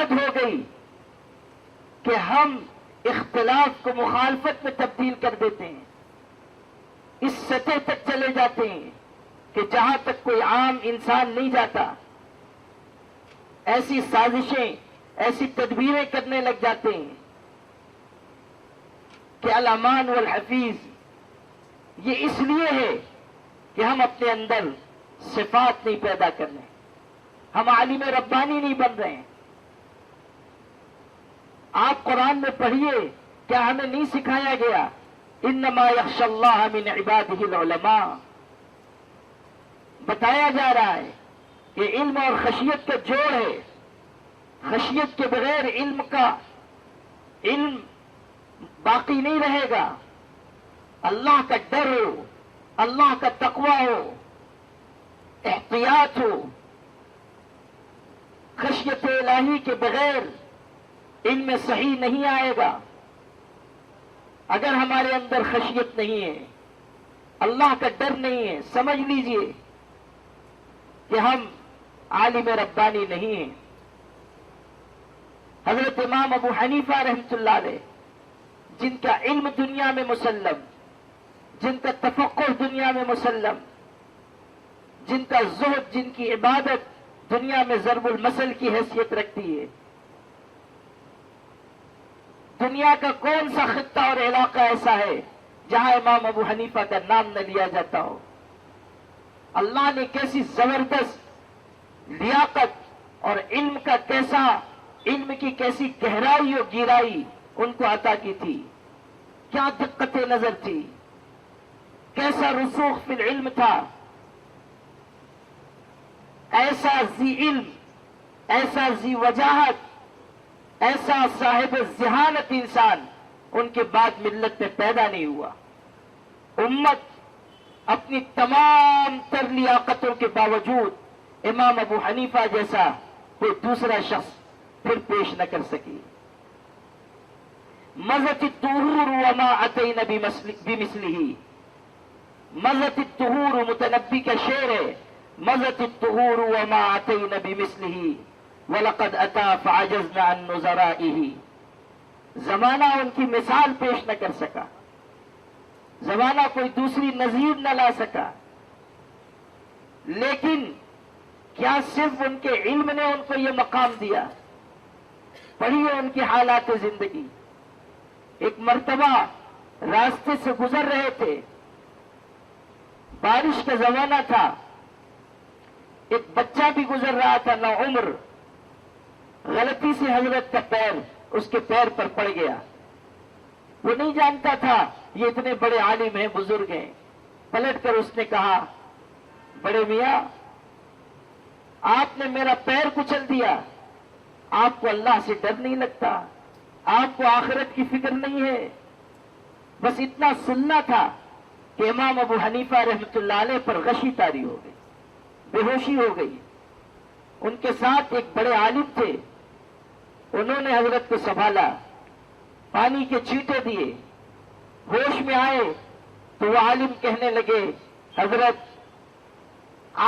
حد ہو گئی کہ ہم اختلاف کو مخالفت میں تبدیل کر دیتے ہیں. اس سطح تک چلے جاتے ہیں کہ جہاں تک کوئی عام انسان نہیں جاتا ایسی سازشیں، ایسی تدبیریں کرنے لگ جاتے ہیں کہ الامان والحفیظ یہ اس لیے ہے کہ ہم اپنے اندر صفات نہیں پیدا کر رہے، ہم عالم ربانی نہیں بن رہے ہیں. آپ قرآن میں پڑھیے، کیا ہمیں نہیں سکھایا گیا انما یخشی اللہ من عبادہ العلماء؟ بتایا جا رہا ہے کہ علم اور خشیت کا جوڑ ہے. خشیت کے بغیر علم باقی نہیں رہے گا. اللہ کا ڈر ہو، اللہ کا تقوی ہو، احتیاط ہو. خشیت الہی کے بغیر علم صحیح نہیں آئے گا. اگر ہمارے اندر خشیت نہیں ہے، اللہ کا ڈر نہیں ہے، سمجھ لیجئے کہ ہم عالم ربانی نہیں ہیں. حضرت امام ابو حنیفہ رحمۃ اللہ علیہ، جن کا علم دنیا میں مسلم، جن کا تفقہ دنیا میں مسلم، جن کا زہد، جن کی عبادت دنیا میں ضرب المثل کی حیثیت رکھتی ہے. دنیا کا کون سا خطہ اور علاقہ ایسا ہے جہاں امام ابو حنیفہ کا نام نہ لیا جاتا ہو؟ اللہ نے کیسی زبردست لیاقت اور علم کی کیسی گہرائی اور گہرائی ان کو عطا کی تھی. کیا دقت نظر تھی، کیسا رسوخ فی العلم تھا. ایسا ذی علم، ایسا ذی وجاہت، ایسا صاحب ذہانت انسان ان کے بعد ملت میں پیدا نہیں ہوا. امت اپنی تمام تر لیاقتوں کے باوجود امام ابو حنیفہ جیسا کوئی دوسرا شخص پھر پیش نہ کر سکی. مزت الطہور وما اتینا بمثلہ. مزت الطہور متنبی کا شعر ہے، مزت الطہور وما اتینا بمثلہ وَلَقَدْ أَتَى فَعَجَزْنَا عَنْ نُظَرَائِهِ. زمانہ ان کی مثال پیش نہ کر سکا، زمانہ کوئی دوسری نظیر نہ لا سکا. لیکن کیا صرف ان کے علم نے ان کو یہ مقام دیا؟ پڑھیے ان کی حالات زندگی. ایک مرتبہ راستے سے گزر رہے تھے، بارش کا زمانہ تھا، ایک بچہ بھی گزر رہا تھا نوعمر. غلطی سے حضرت کا پیر اس کے پیر پر پڑ گیا. وہ نہیں جانتا تھا یہ اتنے بڑے عالم ہیں، بزرگ ہیں. پلٹ کر اس نے کہا، بڑے میاں آپ نے میرا پیر کچل دیا، آپ کو اللہ سے ڈر نہیں لگتا، آپ کو آخرت کی فکر نہیں ہے. بس اتنا سننا تھا کہ امام ابو حنیفہ رحمۃ اللہ علیہ پر غشی طاری ہو گئی، بے ہوشی ہو گئی. ان کے ساتھ ایک بڑے عالم تھے، انہوں نے حضرت کو سنبھالا، پانی کے چھینٹے دیے. ہوش میں آئے تو وہ عالم کہنے لگے، حضرت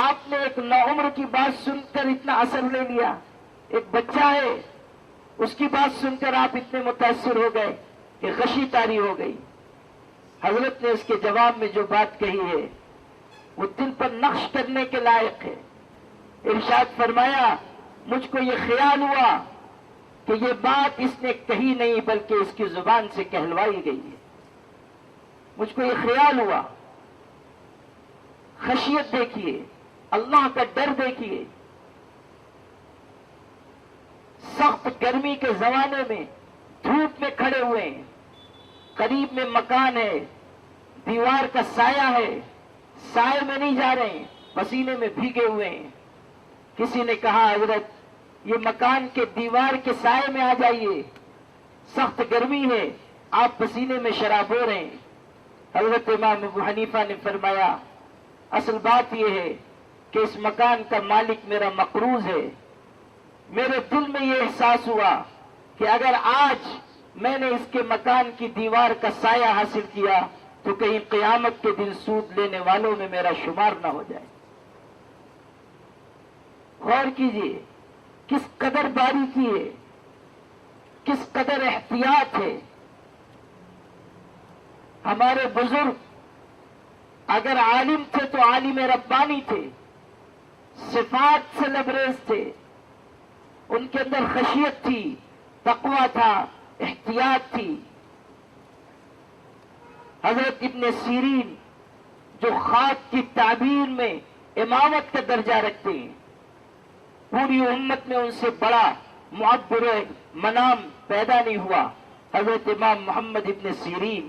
آپ نے ایک نوعمر کی بات سن کر اتنا اثر لے لیا، ایک بچہ ہے اس کی بات سن کر آپ اتنے متاثر ہو گئے کہ غشی طاری ہو گئی. حضرت نے اس کے جواب میں جو بات کہی ہے وہ دل پر نقش کرنے کے لائق ہے. ارشاد فرمایا، مجھ کو یہ خیال ہوا کہ یہ بات اس نے کہی نہیں بلکہ اس کی زبان سے کہلوائی گئی ہے. مجھ کو یہ خیال ہوا. خشیت دیکھیے، اللہ کا ڈر دیکھیے. سخت گرمی کے زمانے میں دھوپ میں کھڑے ہوئے ہیں، قریب میں مکان ہے، دیوار کا سایہ ہے، سائے میں نہیں جا رہے ہیں، پسینے میں بھیگے ہوئے ہیں. کسی نے کہا، حضرت یہ مکان کے دیوار کے سائے میں آ جائیے، سخت گرمی ہے، آپ پسینے میں شراب ہو رہے ہیں. حضرت امام ابو حنیفہ نے فرمایا، اصل بات یہ ہے کہ اس مکان کا مالک میرا مقروض ہے. میرے دل میں یہ احساس ہوا کہ اگر آج میں نے اس کے مکان کی دیوار کا سایہ حاصل کیا تو کہیں قیامت کے دن سود لینے والوں میں میرا شمار نہ ہو جائے. غور کیجیے کس قدر باریکی ہے. کس قدر احتیاط ہے. ہمارے بزرگ اگر عالم تھے تو عالم ربانی تھے، صفات سے لبریز تھے، ان کے اندر خشیت تھی، تقوی تھا، احتیاط تھی. حضرت ابن سیرین جو خواب کی تعبیر میں امامت کا درجہ رکھتے ہیں، پوری امت میں ان سے بڑا معبر منام پیدا نہیں ہوا. حضرت امام محمد ابن سیرین،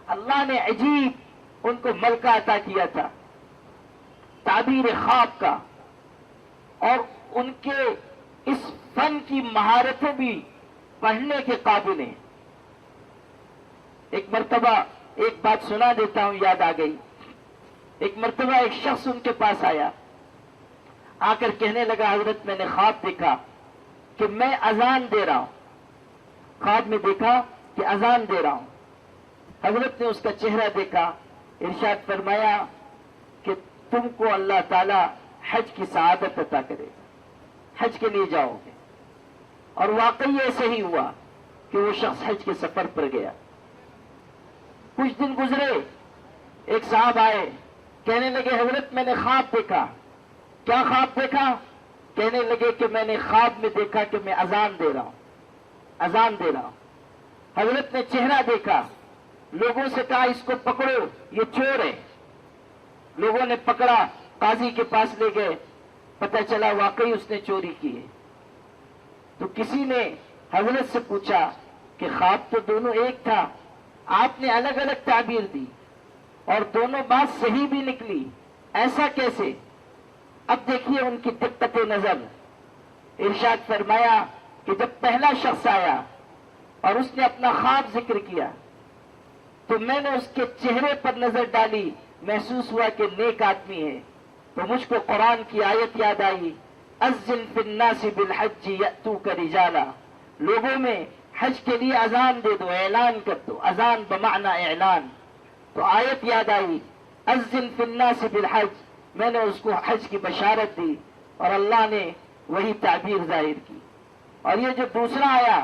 اللہ نے عجیب ان کو ملکہ عطا کیا تھا تعبیر خواب کا، اور ان کے اس فن کی مہارتیں بھی پڑھنے کے قابل ہیں. ایک مرتبہ ایک بات سنا دیتا ہوں، یاد آ گئی. ایک مرتبہ ایک شخص ان کے پاس آیا، آ کر کہنے لگا حضرت میں نے خواب دیکھا کہ میں اذان دے رہا ہوں. خواب میں دیکھا کہ اذان دے رہا ہوں. حضرت نے اس کا چہرہ دیکھا، ارشاد فرمایا کہ تم کو اللہ تعالی حج کی سعادت عطا کرے گا، حج کے لیے جاؤ گے. اور واقعی ایسے ہی ہوا کہ وہ شخص حج کے سفر پر گیا. کچھ دن گزرے، ایک صاحب آئے، کہنے لگے حضرت میں نے خواب دیکھا. کیا خواب دیکھا؟ کہنے لگے کہ میں نے خواب میں دیکھا کہ میں اذان دے رہا ہوں، اذان دے رہا ہوں. حضرت نے چہرہ دیکھا، لوگوں سے کہا اس کو پکڑو، یہ چور ہے. لوگوں نے پکڑا، قاضی کے پاس لے گئے، پتہ چلا واقعی اس نے چوری کی ہے. تو کسی نے حضرت سے پوچھا کہ خواب تو دونوں ایک تھا، آپ نے الگ الگ تعبیر دی اور دونوں بات صحیح بھی نکلی، ایسا کیسے؟ اب دیکھیے ان کی دقت نظر. ارشاد فرمایا کہ جب پہلا شخص آیا اور اس نے اپنا خواب ذکر کیا تو میں نے اس کے چہرے پر نظر ڈالی، محسوس ہوا کہ نیک آدمی ہے. تو مجھ کو قرآن کی آیت یاد آئی، اذن فی الناس بالحج یأتوک رجالا. لوگوں میں حج کے لیے اذان دے دو، اعلان کر دو، اذان بمعنی اعلان. تو آیت یاد آئی، اذن فی الناس بالحج. میں نے اس کو حج کی بشارت دی اور اللہ نے وہی تعبیر ظاہر کی. اور یہ جو دوسرا آیا،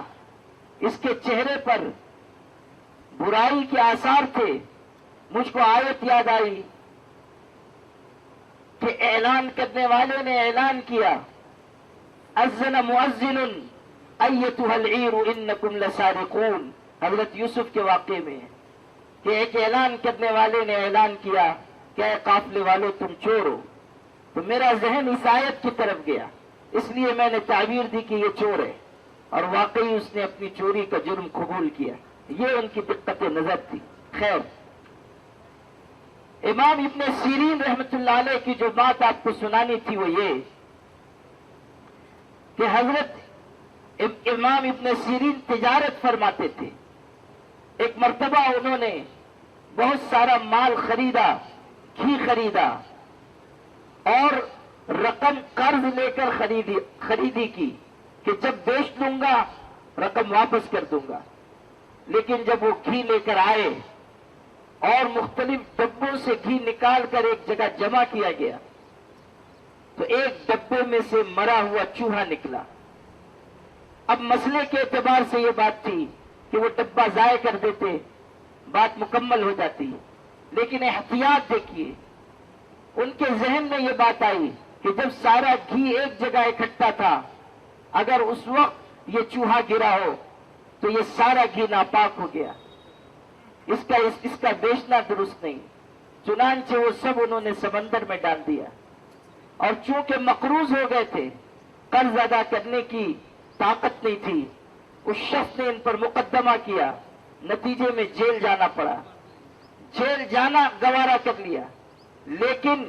اس کے چہرے پر برائی کے آثار تھے. مجھ کو آیت یاد آئی کہ اعلان کرنے والے نے اعلان کیا، اذن مؤذن ایتها العیر انکم لسارقون. حضرت یوسف کے واقعے میں کہ ایک اعلان کرنے والے نے اعلان کیا کہ اے قافلے والو تم چور ہو. تو میرا ذہن اس آیت کی طرف گیا، اس لیے میں نے تعبیر دی کہ یہ چور ہے، اور واقعی اس نے اپنی چوری کا جرم قبول کیا. یہ ان کی دقت نظر تھی. خیر، امام ابن سیرین رحمت اللہ علیہ کی جو بات آپ کو سنانی تھی وہ یہ کہ حضرت امام ابن سیرین تجارت فرماتے تھے. ایک مرتبہ انہوں نے بہت سارا مال خریدا، گھی خریدا، اور رقم قرض لے کر خریدی کی کہ جب بیچ لوں گا رقم واپس کر دوں گا. لیکن جب وہ گھی لے کر آئے اور مختلف ڈبوں سے گھی نکال کر ایک جگہ جمع کیا گیا تو ایک ڈبے میں سے مرا ہوا چوہا نکلا. اب مسئلے کے اعتبار سے یہ بات تھی کہ وہ ڈبہ ضائع کر دیتے، بات مکمل ہو جاتی. لیکن احتیاط دیکھیے، ان کے ذہن میں یہ بات آئی کہ جب سارا گھی ایک جگہ اکٹھا تھا، اگر اس وقت یہ چوہا گرا ہو تو یہ سارا گھی ناپاک ہو گیا، اس کا بیچنا درست نہیں. چنانچہ وہ سب انہوں نے سمندر میں ڈال دیا. اور چونکہ مقروض ہو گئے تھے، قرض ادا کرنے کی طاقت نہیں تھی، اس شخص نے ان پر مقدمہ کیا. نتیجے میں جیل جانا پڑا. جیل جانا گوارا کر لیا، لیکن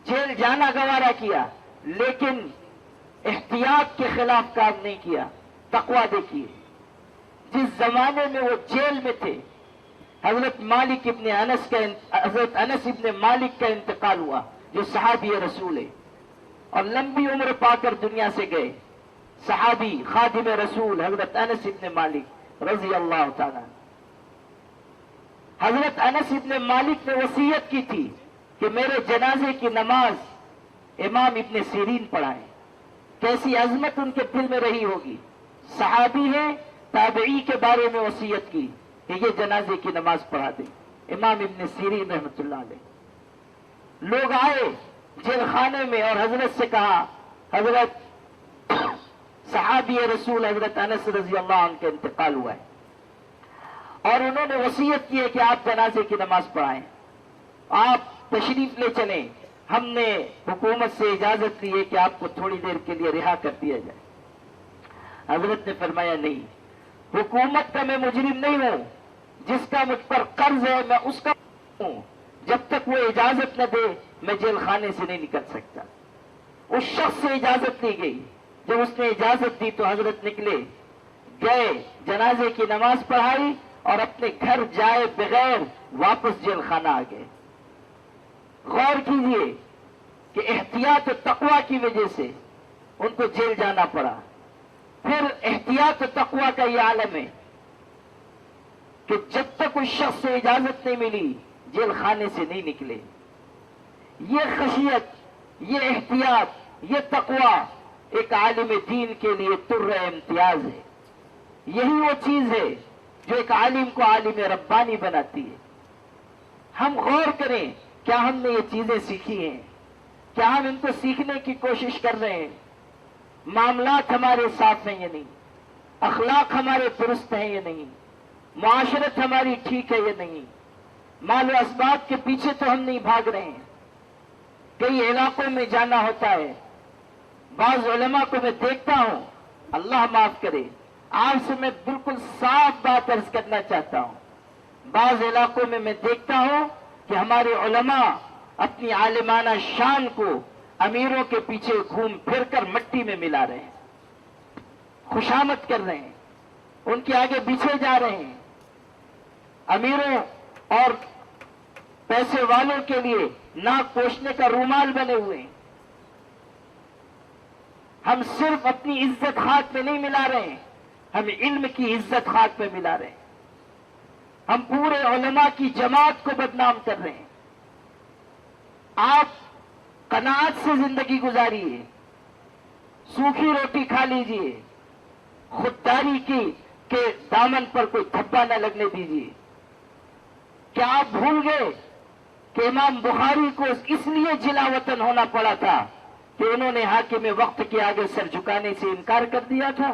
جیل جانا گوارا کیا لیکن احتیاط کے خلاف کام نہیں کیا. تقویٰ دیکھیے، جس زمانے میں وہ جیل میں تھے، حضرت انس ابن مالک کا انتقال ہوا جو صحابی رسول ہے اور لمبی عمر پا کر دنیا سے گئے. صحابی خادم رسول حضرت انس ابن مالک رضی اللہ تعالیٰ. حضرت انس ابن مالک نے وصیت کی تھی کہ میرے جنازے کی نماز امام ابن سیرین پڑھائیں. کیسی عظمت ان کے دل میں رہی ہوگی. صحابی ہیں, تابعی کے بارے میں وصیت کی کہ یہ جنازے کی نماز پڑھا دیں. امام ابن سیرین رحمۃ اللہ علیہ. لوگ آئے جیل خانے میں اور حضرت سے کہا, حضرت صحابی رسول حضرت انس رضی اللہ عنہ کا انتقال ہوا ہے اور انہوں نے وصیت کی ہے کہ آپ جنازے کی نماز پڑھائیں, آپ تشریف لے چلیں. ہم نے حکومت سے اجازت لی ہے کہ آپ کو تھوڑی دیر کے لیے رہا کر دیا جائے. حضرت نے فرمایا نہیں, حکومت کا میں مجرم نہیں ہوں, جس کا مجھ پر قرض ہے میں اس کا ہوں. جب تک وہ اجازت نہ دے میں جیل خانے سے نہیں نکل سکتا. اس شخص سے اجازت لی گئی. جب اس نے اجازت دی تو حضرت نکلے, گئے, جنازے کی نماز پڑھائی اور اپنے گھر جائے بغیر واپس جیل خانہ آ گئے. غور کیجئے کہ احتیاط و تقوی کی وجہ سے ان کو جیل جانا پڑا. پھر احتیاط و تقوی کا یہ عالم ہے کہ جب تک اس شخص سے اجازت نہیں ملی جیل خانے سے نہیں نکلے. یہ خشیت, یہ احتیاط, یہ تقوی ایک عالم دین کے لیے تر امتیاز ہے. یہی وہ چیز ہے جو ایک عالم کو عالم ربانی بناتی ہے. ہم غور کریں, کیا ہم نے یہ چیزیں سیکھی ہیں؟ کیا ہم ان کو سیکھنے کی کوشش کر رہے ہیں؟ معاملات ہمارے صاف ہیں یا نہیں؟ اخلاق ہمارے درست ہیں یا نہیں؟ معاشرت ہماری ٹھیک ہے یا نہیں؟ مال و اسباب کے پیچھے تو ہم نہیں بھاگ رہے ہیں. کئی علاقوں میں جانا ہوتا ہے, بعض علماء کو میں دیکھتا ہوں, اللہ معاف کرے, آپ سے میں بالکل صاف بات عرض کرنا چاہتا ہوں. بعض علاقوں میں دیکھتا ہوں کہ ہمارے علماء اپنی عالمانہ شان کو امیروں کے پیچھے گھوم پھر کر مٹی میں ملا رہے ہیں, خوشامد کر رہے ہیں, ان کے آگے پیچھے جا رہے ہیں. امیروں اور پیسے والوں کے لیے ناک پوچھنے کا رومال بنے ہوئے ہیں. ہم صرف اپنی عزت خاک میں نہیں ملا رہے ہیں, ہم علم کی عزت خاک میں ملا رہے ہیں. ہم پورے علماء کی جماعت کو بدنام کر رہے ہیں. آپ قناعت سے زندگی گزاریے, سوکھی روٹی کھا لیجئے, خودداری کی کے دامن پر کوئی دھبا نہ لگنے دیجیے. کیا آپ بھول گئے کہ امام بخاری کو اس لیے جلا وطن ہونا پڑا تھا کہ انہوں نے حاکم وقت کے آگے سر جھکانے سے انکار کر دیا تھا؟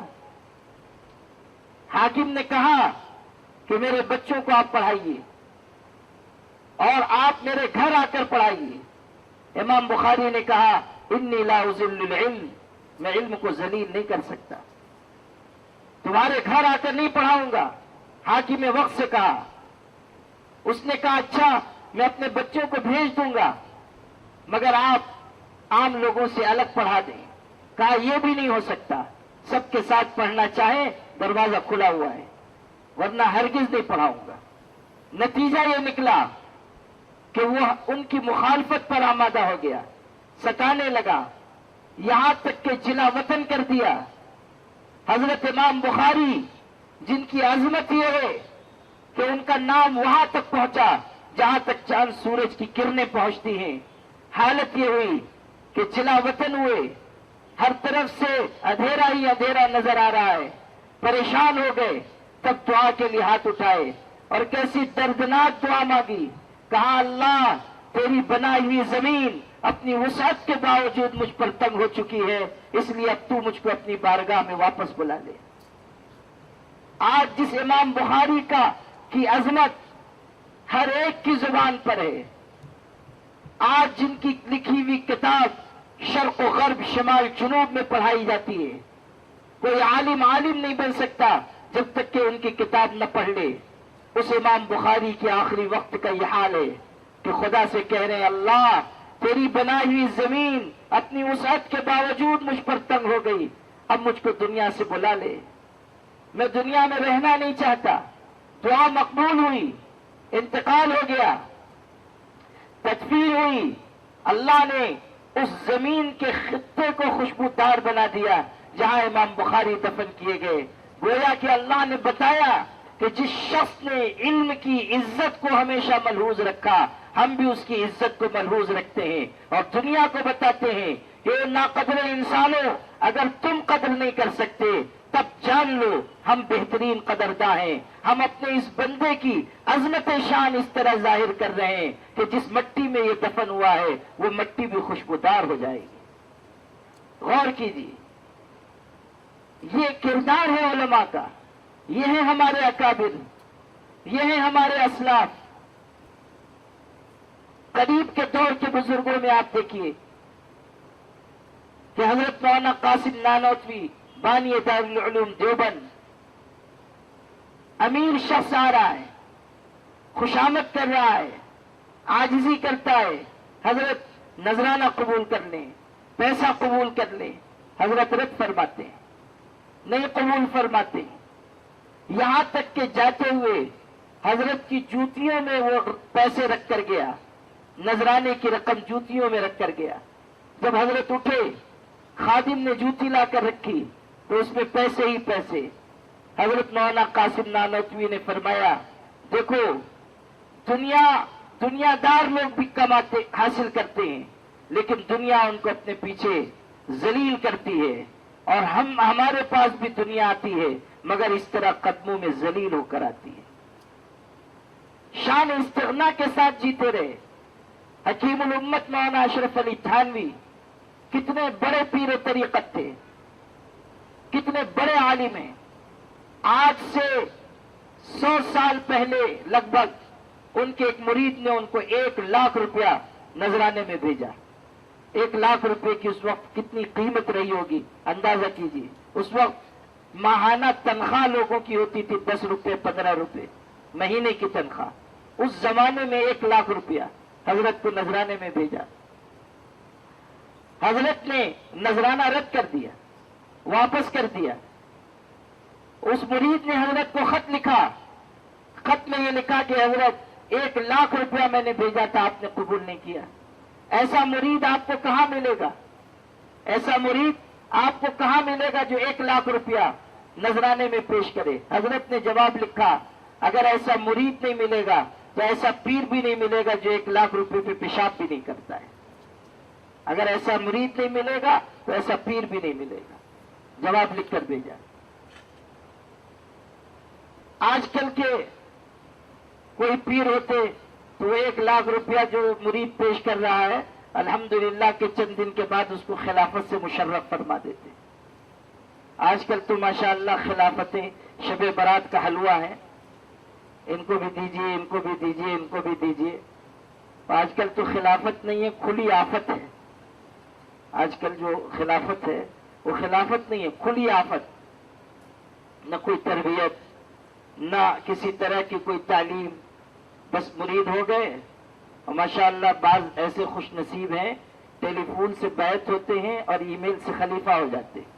حاکم نے کہا کہ میرے بچوں کو آپ پڑھائیے اور آپ میرے گھر آ کر پڑھائیے. امام بخاری نے کہا انی لا اذل العلم, میں علم کو ذلیل نہیں کر سکتا, تمہارے گھر آ کر نہیں پڑھاؤں گا. حاکم وقت سے کہا. اس نے کہا اچھا میں اپنے بچوں کو بھیج دوں گا مگر آپ عام لوگوں سے الگ پڑھا دیں. کہا یہ بھی نہیں ہو سکتا, سب کے ساتھ پڑھنا چاہیں دروازہ کھلا ہوا ہے, ورنہ ہرگز نہیں پڑھاؤں گا. نتیجہ یہ نکلا کہ وہ ان کی مخالفت پر آمادہ ہو گیا, ستانے لگا, یہاں تک کہ جلا وطن کر دیا. حضرت امام بخاری جن کی عظمت یہ ہے کہ ان کا نام وہاں تک پہنچا جہاں تک چاند سورج کی کرنیں پہنچتی ہیں, حالت یہ ہوئی کہ جلا وطن ہوئے, ہر طرف سے اندھیرا ہی اندھیرا نظر آ رہا ہے, پریشان ہو گئے. تب دعا کے لیے ہاتھ اٹھائے اور کیسی دردناک دعا مانگی. کہا اللہ تیری بنائی ہوئی زمین اپنی وسعت کے باوجود مجھ پر تنگ ہو چکی ہے, اس لیے اب تو مجھ کو اپنی بارگاہ میں واپس بلا لے. آج جس امام بخاری کی عظمت ہر ایک کی زبان پر ہے, آج جن کی لکھی ہوئی کتاب شرق و غرب شمال جنوب میں پڑھائی جاتی ہے, کوئی عالم نہیں بن سکتا جب تک کہ ان کی کتاب نہ پڑھ لے. اس امام بخاری کے آخری وقت کا یہ حال ہے کہ خدا سے کہہ رہے ہیں اللہ تیری بنائی ہوئی زمین اپنی وسعت کے باوجود مجھ پر تنگ ہو گئی, اب مجھ کو دنیا سے بلا لے, میں دنیا میں رہنا نہیں چاہتا. دعا مقبول ہوئی, انتقال ہو گیا, تدفین ہوئی. اللہ نے اس زمین کے خطے کو خوشبودار بنا دیا جہاں امام بخاری دفن کیے گئے. گویا کہ اللہ نے بتایا کہ جس شخص نے علم کی عزت کو ہمیشہ ملحوظ رکھا ہم بھی اس کی عزت کو ملحوظ رکھتے ہیں اور دنیا کو بتاتے ہیں کہ ناقدر انسانوں اگر تم قدر نہیں کر سکتے تب جان لو ہم بہترین قدرداں ہیں. ہم اپنے اس بندے کی عظمت شان اس طرح ظاہر کر رہے ہیں کہ جس مٹی میں یہ دفن ہوا ہے وہ مٹی بھی خوشبودار ہو جائے گی. غور کیجیے، یہ کردار ہے علماء کا، یہ ہے ہمارے اکابر، یہ ہے ہمارے اسلاف. قریب کے دور کے بزرگوں میں آپ دیکھیے کہ حضرت مولانا قاسم نانوتوی بانی دارالعلوم دیوبند امیر شخص آ رہا ہے، خوشامد کر رہا ہے، عاجزی کرتا ہے. حضرت نذرانہ قبول کر لیں، پیسہ قبول کر لیں. حضرت رد فرماتے ہیں، نہیں قبول فرماتے. یہاں تک کہ جاتے ہوئے حضرت کی جوتیوں میں وہ پیسے رکھ کر گیا، نذرانے کی رقم جوتیوں میں رکھ کر گیا. جب حضرت اٹھے، خادم نے جوتی لا کر رکھی تو اس میں پیسے ہی پیسے. حضرت مولانا قاسم نانوتوی نے فرمایا، دیکھو دنیا دار لوگ بھی کماتے حاصل کرتے ہیں، لیکن دنیا ان کو اپنے پیچھے ذلیل کرتی ہے، اور ہمارے پاس بھی دنیا آتی ہے مگر اس طرح قدموں میں ذلیل ہو کر آتی ہے. شان استغنا کے ساتھ جیتے رہے. حکیم الامت مولانا اشرف علی تھانوی کتنے بڑے پیر و طریقت تھے، کتنے بڑے عالم ہیں. آج سے 100 سال پہلے لگ بھگ ان کے ایک مرید نے ان کو 1,00,000 روپیہ نذرانے میں بھیجا. 1,00,000 روپے کی اس وقت کتنی قیمت رہی ہوگی اندازہ کیجیے. اس وقت ماہانہ تنخواہ لوگوں کی ہوتی تھی 10 روپے 15 روپے مہینے کی تنخواہ. اس زمانے میں 1,00,000 روپیہ حضرت کو نذرانے میں بھیجا. حضرت نے نذرانہ رد کر دیا، واپس کر دیا. اس مرید نے حضرت کو خط لکھا، خط میں یہ لکھا کہ حضرت 1,00,000 روپیہ میں نے بھیجا تھا، آپ نے قبول نہیں کیا. ایسا مرید آپ کو کہاں ملے گا؟ ایسا مرید آپ کو کہاں ملے گا جو 1,00,000 روپیہ نذرانے میں پیش کرے؟ حضرت نے جواب لکھا، اگر ایسا مرید نہیں ملے گا تو ایسا پیر بھی نہیں ملے گا جو 1,00,000 روپے پہ پیشاب بھی نہیں کرتا ہے. اگر ایسا مرید نہیں ملے گا تو ایسا پیر بھی نہیں ملے گا. جواب لکھ کر بھیجا. آج کل کے کوئی پیر ہوتے تو 1,00,000 روپیہ جو مرید پیش کر رہا ہے الحمدللہ کہ چند دن کے بعد اس کو خلافت سے مشرف فرما دیتے. آج کل تو ماشاءاللہ خلافتیں شب برات کا حلوہ ہے، ان کو بھی دیجیے، ان کو بھی دیجیے، ان کو بھی دیجیے. آج کل تو خلافت نہیں ہے، کھلی آفت ہے. آج کل جو خلافت ہے وہ خلافت نہیں ہے، کھلی آفت. نہ کوئی تربیت، نہ کسی طرح کی کوئی تعلیم. بس مرید ہو گئے، اور ماشاءاللہ بعض ایسے خوش نصیب ہیں ٹیلی فون سے بیعت ہوتے ہیں اور ای میل سے خلیفہ ہو جاتے ہیں.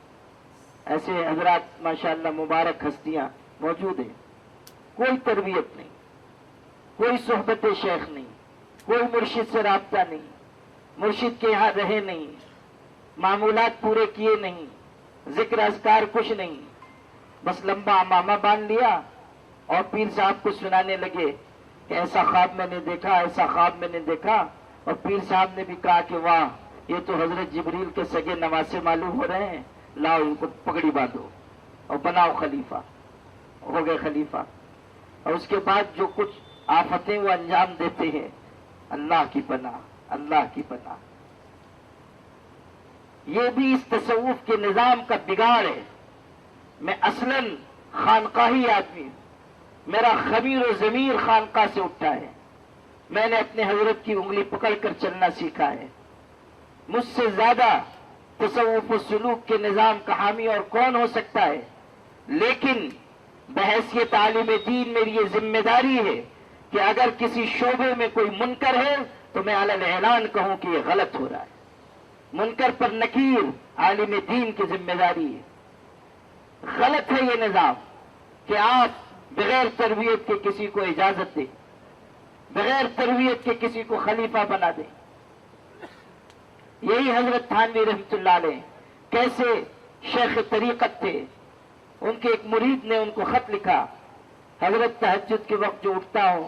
ایسے حضرات ماشاءاللہ مبارک ہستیاں موجود ہیں. کوئی تربیت نہیں، کوئی صحبت شیخ نہیں، کوئی مرشد سے رابطہ نہیں، مرشد کے یہاں رہے نہیں، معمولات پورے کیے نہیں، ذکر اذکار کچھ نہیں. بس لمبا امامہ باندھ لیا اور پیر صاحب کو سنانے لگے کہ ایسا خواب میں نے دیکھا، ایسا خواب میں نے دیکھا. اور پیر صاحب نے بھی کہا کہ واہ، یہ تو حضرت جبریل کے سگے نواسے معلوم ہو رہے ہیں، لاؤ ان کو پگڑی باندھو اور بناؤ خلیفہ. ہو گئے خلیفہ. اور اس کے بعد جو کچھ آفتیں وہ انجام دیتے ہیں، اللہ کی پناہ، اللہ کی پناہ. یہ بھی اس تصوف کے نظام کا بگاڑ ہے. میں اصلاً خانقاہی آدمی ہوں، میرا خمیر و ضمیر خانقاہ سے اٹھا ہے. میں نے اپنے حضرت کی انگلی پکڑ کر چلنا سیکھا ہے. مجھ سے زیادہ تصوف و سلوک کے نظام کا حامی اور کون ہو سکتا ہے؟ لیکن بحیثیت عالم دین میری یہ ذمہ داری ہے کہ اگر کسی شعبے میں کوئی منکر ہے تو میں علی الاعلان کہوں کہ یہ غلط ہو رہا ہے. منکر پر نکیر عالم دین کی ذمہ داری ہے. غلط ہے یہ نظام کہ آپ بغیر تربیت کے کسی کو اجازت دیں، بغیر تربیت کے کسی کو خلیفہ بنا دیں. یہی حضرت تھانوی رحمۃ اللہ علیہ کیسے شیخ طریقت تھے. ان کے ایک مرید نے ان کو خط لکھا، حضرت تہجد کے وقت جو اٹھتا ہوں،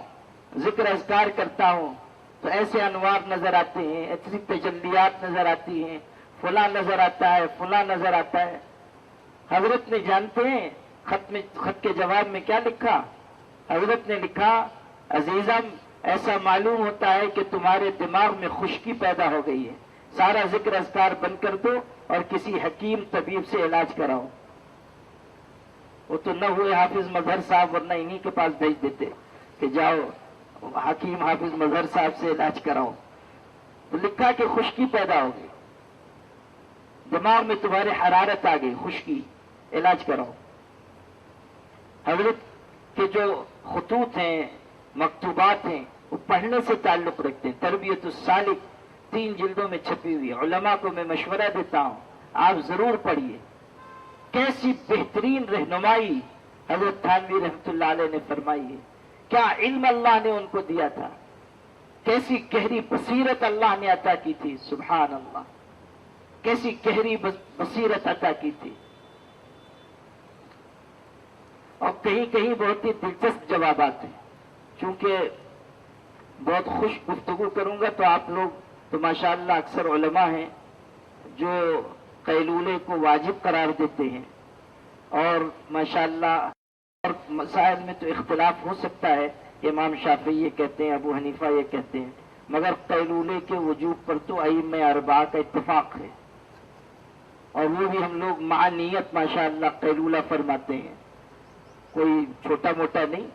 ذکر اذکار کرتا ہوں تو ایسے انوار نظر آتے ہیں، ایسی تجلیات نظر آتی ہیں، فلاں نظر آتا ہے، فلاں نظر آتا ہے۔ حضرت نے جانتے ہیں خط کے جواب میں کیا لکھا؟ حضرت نے لکھا عزیزم ایسا معلوم ہوتا ہے کہ تمہارے دماغ میں خشکی پیدا ہو گئی ہے، سارا ذکر اذکار بند کر دو اور کسی حکیم طبیب سے علاج کراؤ۔ وہ تو نہ ہوئے حافظ مظہر صاحب، ورنہ انہی کے پاس بھیج دیتے کہ جاؤ حکیم حافظ مظہر صاحب سے علاج کراؤ۔ تو لکھا کہ خشکی پیدا ہو گئی، دماغ میں تمہارے حرارت آ گئی، خشکی، علاج کراؤ۔ حضرت کے جو خطوط ہیں، مکتوبات ہیں، وہ پڑھنے سے تعلق رکھتے ہیں۔ تربیت السالک 3 جلدوں میں چھپی ہوئی ہے، علماء کو میں مشورہ دیتا ہوں آپ ضرور پڑھیے۔ کیسی بہترین رہنمائی حضرت تھانوی رحمۃ اللہ علیہ نے فرمائی ہے، کیا علم اللہ نے ان کو دیا تھا، کیسی گہری بصیرت اللہ نے عطا کی تھی، سبحان اللہ، کیسی گہری بصیرت عطا کی تھی۔ اور کہیں کہیں بہت ہی دلچسپ جوابات ہیں۔ چونکہ بہت خوش گفتگو کروں گا تو آپ لوگ تو ماشاءاللہ اکثر علماء ہیں جو قیلولے کو واجب قرار دیتے ہیں، اور ماشاءاللہ اور مسائل میں تو اختلاف ہو سکتا ہے، امام شافعی یہ کہتے ہیں، ابو حنیفہ یہ کہتے ہیں، مگر قیلولے کے وجوب پر تو ائمہ اربعہ کا اتفاق ہے، اور وہ بھی ہم لوگ مع نیت ماشاءاللہ قیلولہ فرماتے ہیں، کوئی چھوٹا موٹا نہیں،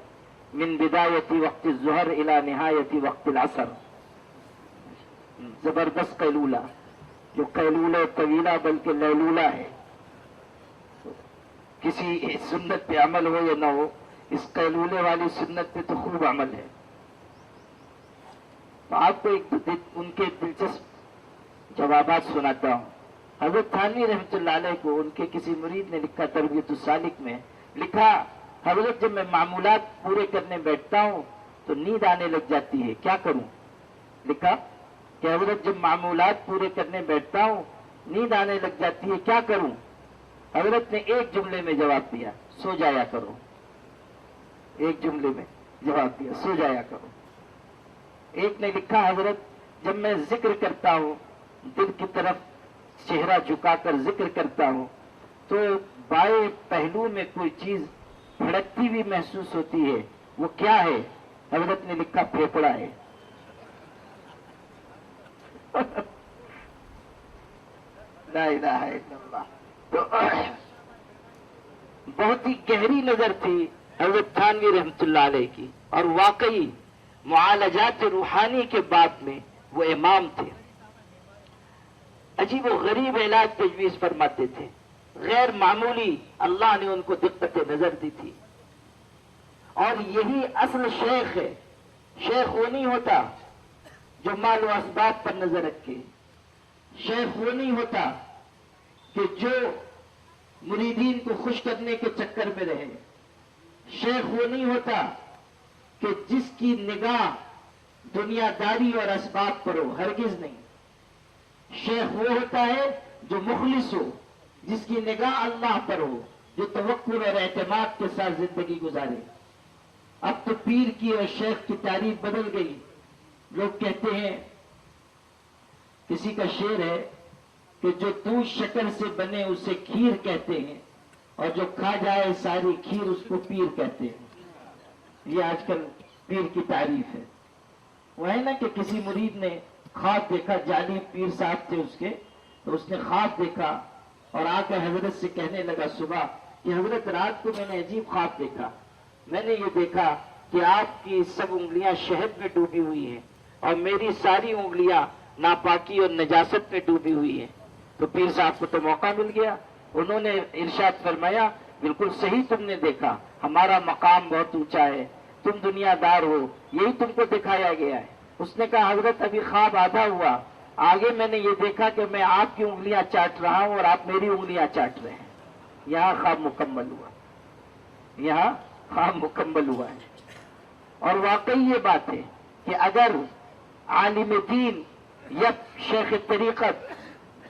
من بدایتی وقت الظہر الی نہایتی وقت العصر، زبردست قیلولہ، جو قیلولہ طویلہ بلکہ لیلولہ ہے۔ کسی سنت پہ عمل ہو یا نہ ہو، اس قیلولے والی سنت پہ تو خوب عمل ہے۔ تو آپ کو ان کے دلچسپ جوابات سناتا ہوں۔ حضرت تھانوی رحمۃ اللہ علیہ کو ان کے کسی مرید نے لکھا، تربیت السالک میں لکھا، حضرت جب میں معمولات پورے کرنے بیٹھتا ہوں تو نیند آنے لگ جاتی ہے، کیا کروں؟ لکھا کہ حضرت جب معمولات پورے کرنے بیٹھتا ہوں نیند آنے لگ جاتی ہے، کیا کروں؟ حضرت نے ایک جملے میں جواب دیا، سو جایا کرو۔ ایک جملے میں جواب دیا، سو جایا کرو۔ ایک نے لکھا، حضرت جب میں ذکر کرتا ہوں، دل کی طرف چہرہ جھکا کر ذکر کرتا ہوں تو بائیں پہلو میں کوئی چیز بھڑکتی ہوئی محسوس ہوتی ہے، وہ کیا ہے؟ حضرت نے لکھا، پھیپڑا ہے۔ لا الہ الا اللہ۔ تو بہت ہی گہری نظر تھی حضرت تھانوی رحمۃ اللہ علیہ کی، اور واقعی معالجات روحانی کے بعد میں وہ امام تھے۔ عجیب و غریب علاج تجویز فرماتے تھے، غیر معمولی اللہ نے ان کو دقت نظر دی تھی، اور یہی اصل شیخ ہے۔ شیخ وہ نہیں ہوتا جو مال و اسباب پر نظر رکھے، شیخ وہ نہیں ہوتا کہ جو مریدین کو خوش کرنے کے چکر میں رہے، شیخ وہ نہیں ہوتا کہ جس کی نگاہ دنیا داری اور اسباب پر ہو، ہرگز نہیں۔ شیخ وہ ہوتا ہے جو مخلص ہو، جس کی نگاہ اللہ پر ہو، جو توکل اور اعتماد کے ساتھ زندگی گزارے۔ اب تو پیر کی اور شیخ کی تعریف بدل گئی۔ لوگ کہتے ہیں، کسی کا شعر ہے کہ جو دودھ شکر سے بنے اسے کھیر کہتے ہیں، اور جو کھا جائے ساری کھیر اس کو پیر کہتے ہیں۔ یہ آج کل پیر کی تعریف ہے۔ وہ ہے نا کہ کسی مرید نے خواب دیکھا، جعلی پیر صاحب تھے اس کے، تو اس نے خواب دیکھا اور آ کر حضرت سے کہنے لگا صبح کہ حضرت رات کو میں نے عجیب خواب دیکھا، میں نے یہ دیکھا کہ آپ کی سب انگلیاں شہد میں ڈوبی ہوئی ہیں اور میری ساری انگلیاں ناپاکی اور نجاست میں ڈوبی ہوئی ہیں۔ تو پیر صاحب کو تو موقع مل گیا، انہوں نے ارشاد فرمایا، بالکل صحیح تم نے دیکھا، ہمارا مقام بہت اونچا ہے، تم دنیا دار ہو، یہی تم کو دکھایا گیا ہے۔ اس نے کہا، حضرت ابھی خواب آدھا ہوا، آگے میں نے یہ دیکھا کہ میں آپ کی انگلیاں چاٹ رہا ہوں اور آپ میری انگلیاں چاٹ رہے ہیں۔ یہاں خواب مکمل ہوا، یہاں خواب مکمل ہوا ہے۔ اور واقعی یہ بات ہے کہ اگر عالم دین یا شیخ طریقت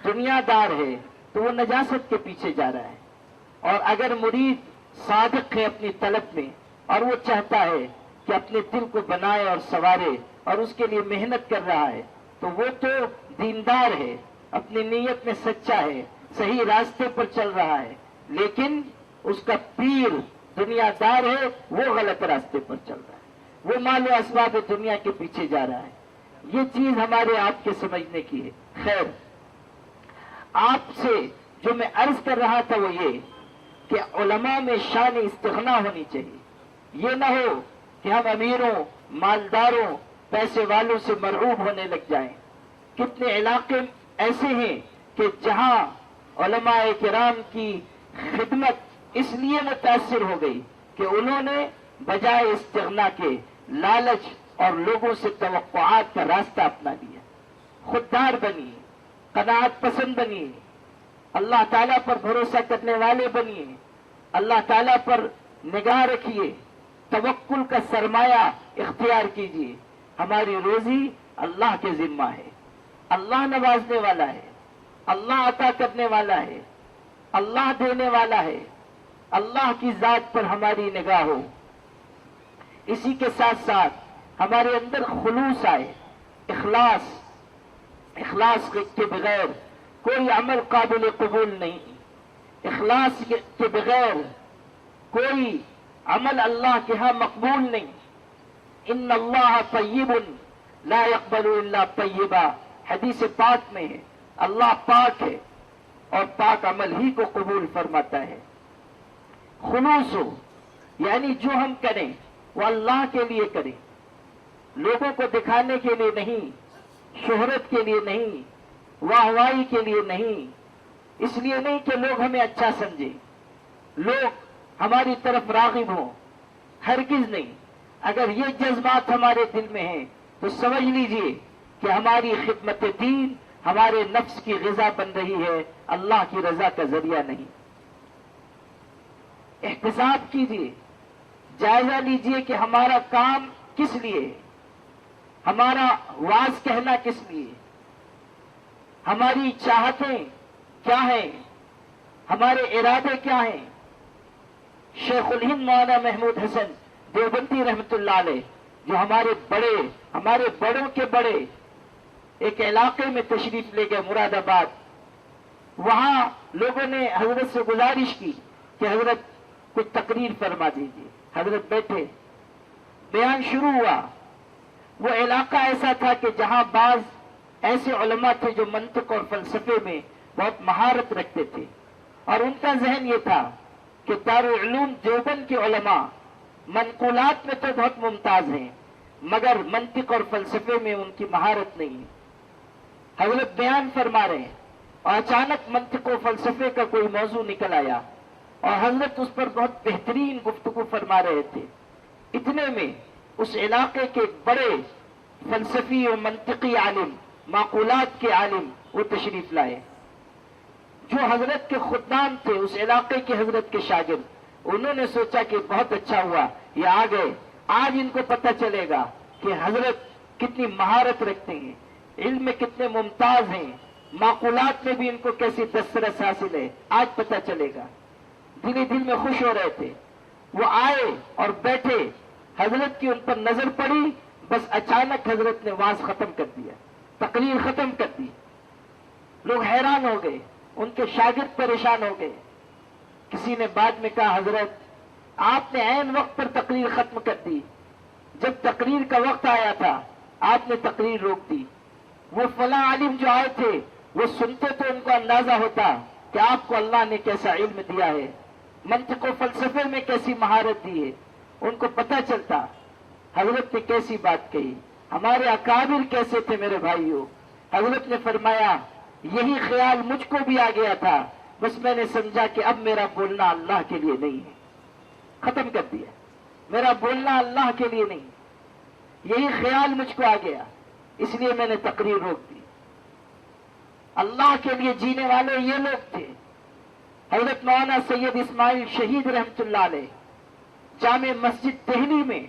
دنیا دار ہے تو وہ نجاست کے پیچھے جا رہا ہے، اور اگر مرید صادق ہے اپنی طلب میں اور وہ چاہتا ہے کہ اپنے دل کو بنائے اور سنوارے اور اس کے لیے محنت کر رہا ہے، تو وہ تو دیندار ہے، اپنی نیت میں سچا ہے، صحیح راستے پر چل رہا ہے، لیکن اس کا پیر دنیا دار ہے، وہ غلط راستے پر چل رہا ہے، وہ مال و اسباب دنیا کے پیچھے جا رہا ہے۔ یہ چیز ہمارے آپ کے سمجھنے کی ہے۔ خیر، آپ سے جو میں عرض کر رہا تھا وہ یہ کہ علماء میں شان استغنا ہونی چاہیے۔ یہ نہ ہو کہ ہم امیروں، مالداروں، پیسے والوں سے مرعوب ہونے لگ جائیں۔ کتنے علاقے ایسے ہیں کہ جہاں علماء کرام کی خدمت اس لیے متاثر ہو گئی کہ انہوں نے بجائے استغنا کے لالچ اور لوگوں سے توقعات کا راستہ اپنا لیا، خوددار بنی، قناعت پسند بنی، اللہ تعالیٰ پر بھروسہ کرنے والے بنیے، اللہ تعالیٰ پر نگاہ رکھیے، توکل کا سرمایہ اختیار کیجیے۔ ہماری روزی اللہ کے ذمہ ہے، اللہ نوازنے والا ہے، اللہ عطا کرنے والا ہے، اللہ دینے والا ہے، اللہ کی ذات پر ہماری نگاہ ہو۔ اسی کے ساتھ ساتھ ہمارے اندر خلوص آئے، اخلاص کے بغیر کوئی عمل قابل قبول نہیں، اخلاص کے بغیر کوئی عمل اللہ کے ہاں مقبول نہیں۔ ان اللہ طیب لا يقبل الا طیبا، حدیث پاک میں ہے، اللہ پاک ہے اور پاک عمل ہی کو قبول فرماتا ہے۔ خلوص ہو، یعنی جو ہم کریں وہ اللہ کے لیے کریں، لوگوں کو دکھانے کے لیے نہیں، شہرت کے لیے نہیں، واہوائی کے لیے نہیں، اس لیے نہیں کہ لوگ ہمیں اچھا سمجھیں، لوگ ہماری طرف راغب ہوں، ہرگز نہیں۔ اگر یہ جذبات ہمارے دل میں ہیں تو سمجھ لیجئے کہ ہماری خدمت دین ہمارے نفس کی غذا بن رہی ہے، اللہ کی رضا کا ذریعہ نہیں۔ احتساب کیجئے، جائزہ لیجئے کہ ہمارا کام کس لیے ہے، ہمارا واز کہنا کس لیے، ہماری چاہتیں کیا ہیں، ہمارے ارادے کیا ہیں۔ شیخ الہند مولانا محمود حسن دیوبندی رحمت اللہ علیہ، جو ہمارے بڑوں کے بڑے، ایک علاقے میں تشریف لے گئے مراد آباد، وہاں لوگوں نے حضرت سے گزارش کی کہ حضرت کچھ تقریر فرما دیجیے۔ حضرت بیٹھے، بیان شروع ہوا۔ وہ علاقہ ایسا تھا کہ جہاں بعض ایسے علماء تھے جو منطق اور فلسفے میں بہت مہارت رکھتے تھے، اور ان کا ذہن یہ تھا کہ دارالعلوم دیوبند کے علماء منقولات میں تو بہت ممتاز ہیں مگر منطق اور فلسفے میں ان کی مہارت نہیں ہے۔ حضرت بیان فرما رہے ہیں اور اچانک منطق و فلسفے کا کوئی موضوع نکل آیا اور حضرت اس پر بہت بہترین گفتگو فرما رہے تھے۔ اتنے میں اس علاقے کے بڑے فلسفی و منطقی عالم، معقولات کے عالم وہ تشریف لائے، جو حضرت کے خدام تھے، اس علاقے کے حضرت کے شاگرد۔ انہوں نے سوچا کہ بہت اچھا ہوا یہ آ گئے، آج ان کو پتہ چلے گا کہ حضرت کتنی مہارت رکھتے ہیں، علم میں کتنے ممتاز ہیں، معقولات میں بھی ان کو کیسی دسترس حاصل ہے، آج پتہ چلے گا۔ دل میں خوش ہو رہے تھے۔ وہ آئے اور بیٹھے، حضرت کی ان پر نظر پڑی، بس اچانک حضرت نے واز ختم کر دیا، تقریر ختم کر دی۔ لوگ حیران ہو گئے، ان کے شاگرد پریشان ہو گئے۔ کسی نے بعد میں کہا حضرت آپ نے عین وقت پر تقریر ختم کر دی، جب تقریر کا وقت آیا تھا آپ نے تقریر روک دی۔ وہ فلاں عالم جو آئے تھے وہ سنتے تو ان کو اندازہ ہوتا کہ آپ کو اللہ نے کیسا علم دیا ہے، منطق و فلسفے میں کیسی مہارت دی ہے، ان کو پتہ چلتا حضرت نے کیسی بات کہی، ہمارے اکابر کیسے تھے میرے بھائیوں۔ حضرت نے فرمایا یہی خیال مجھ کو بھی آ گیا تھا، بس میں نے سمجھا کہ اب میرا بولنا اللہ کے لیے نہیں ہے، ختم کر دیا، میرا بولنا اللہ کے لیے نہیں، یہی خیال مجھ کو آ گیا، اس لیے میں نے تقریر روک دی۔ اللہ کے لیے جینے والے یہ لوگ تھے۔ حضرت مولانا سید اسماعیل شہید رحمت اللہ علیہ جامع مسجد دہلی میں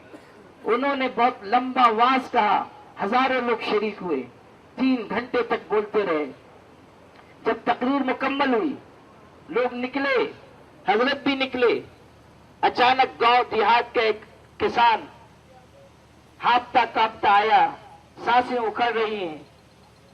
انہوں نے بہت لمبا واز کہا، ہزاروں لوگ شریک ہوئے، 3 گھنٹے تک بولتے رہے۔ جب تقریر مکمل ہوئی لوگ نکلے، حضرت بھی نکلے، اچانک گاؤں دیہات کا ایک کسان ہانپتا کانپتا آیا، سانسیں اکھڑ رہی ہیں،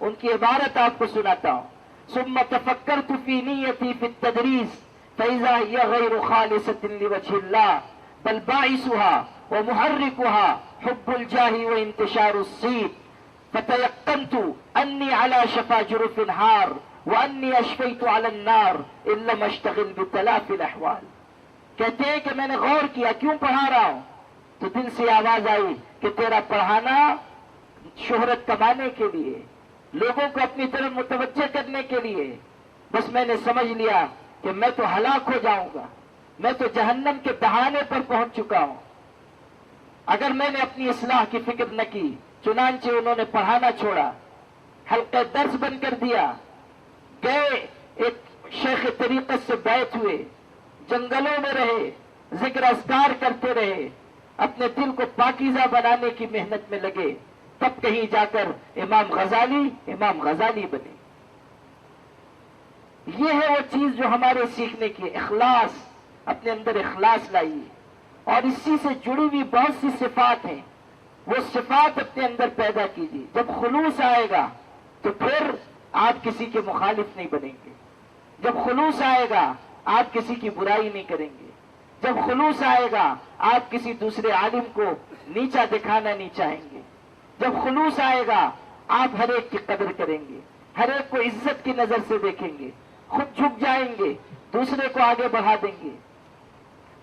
ان کی عبارت آپ کو سناتا ہوں. ثم تفکرت فی نیتی فی التدریس فاذا ہی غیر خالصۃ لوجہ اللہ بل باعثها ومحركها حب الجاہ وانتشار الصیت فتيقنت انی علی شفا جرف ہار وانی اشفیت علی النار ان لم اشتغل بتلافی الاحوال. کہتے ہیں کہ میں نے غور کیا کیوں پڑھا رہا ہوں، تو دل سے آواز آئی کہ تیرا پڑھانا شہرت کمانے کے لیے، لوگوں کو اپنی طرف متوجہ کرنے کے لیے. بس میں نے سمجھ لیا کہ میں تو ہلاک ہو جاؤں گا، میں تو جہنم کے دہانے پر پہنچ چکا ہوں اگر میں نے اپنی اصلاح کی فکر نہ کی. چنانچہ انہوں نے پڑھانا چھوڑا، حلقہ درس بند کر دیا، گئے ایک شیخ طریقت سے بیعت ہوئے، جنگلوں میں رہے، ذکر اذکار کرتے رہے، اپنے دل کو پاکیزہ بنانے کی محنت میں لگے. تب کہیں جا کر امام غزالی بنے. یہ ہے وہ چیز جو ہمارے سیکھنے کی، اخلاص، اپنے اندر اخلاص لائیے. اور اسی سے جڑی ہوئی بہت سی صفات ہیں، وہ صفات اپنے اندر پیدا کیجیے. جب خلوص آئے گا تو پھر آپ کسی کے مخالف نہیں بنیں گے. جب خلوص آئے گا آپ کسی کی برائی نہیں کریں گے. جب خلوص آئے گا آپ کسی دوسرے عالم کو نیچا دکھانا نہیں چاہیں گے. جب خلوص آئے گا آپ ہر ایک کی قدر کریں گے، ہر ایک کو عزت کی نظر سے دیکھیں گے، خود جھک جائیں گے، دوسرے کو آگے بڑھا دیں گے.